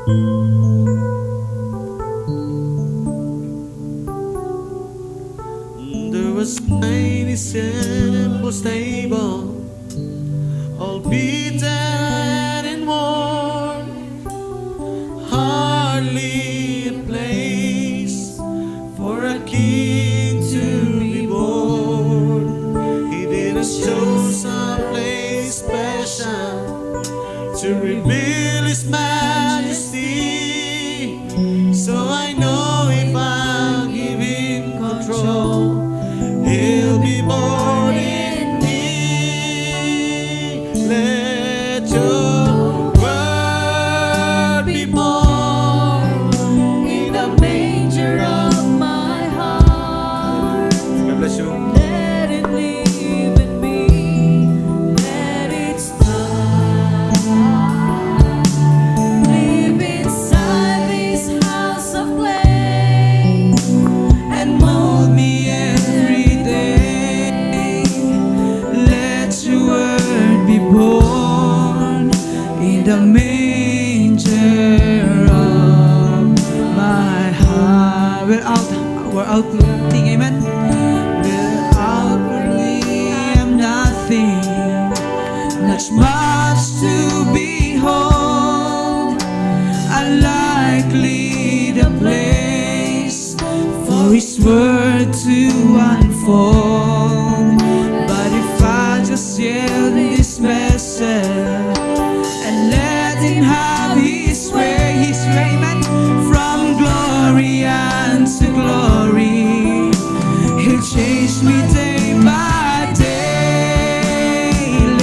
There was 90 simple stable, all beaten and worn, hardly a place for a king to be born. He didn't show some place special to reveal his majesty. So I know if I give him control, he'll be born in me. Let your word be born In the manger of my heart, God bless you. let it live in me, let it start. Live inside this house of clay and mold me every day. Let your word be born in the manger of my heart. We're outwardly, amen. Well, outwardly I'm nothing, not much to behold. Unlikely the place for His word to unfold. But if I just yield this message and let Him have His way, man, from glory unto glory, He'll change me day by day.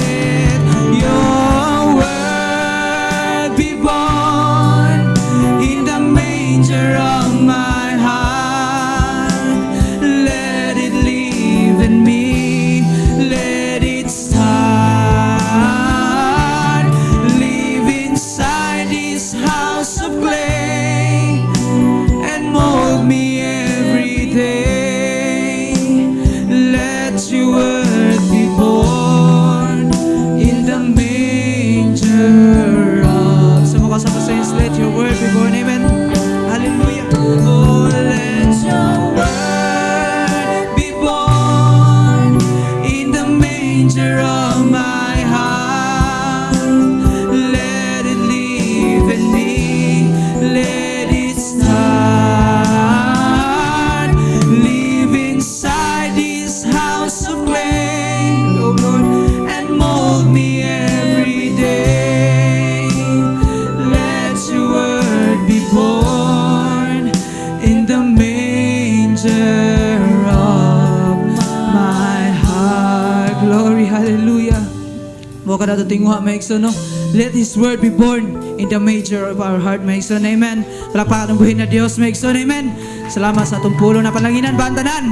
Let your word be born in the manger of my heart. Let it live in me, let it start. Live inside this house of clay and mold me every day. Let your word be born in the manger of. Sa mga kasama saints, let your word be born. Amen. Hallelujah. Oh, let your word be born in the manger of my heart. Let it live in me, let it start. Live inside this house of clay, oh Lord, and mold me every day. Let your word be born in the manger of my heart. Glory, hallelujah. Mo ka nato tinguha, maigsoon, no? Let His word be born in the manger of our heart, maigsoon. Amen. Palakpakan ang buhin na Diyos, maigsoon. Amen. Salamat sa atong pulong na pananginan, bantanan.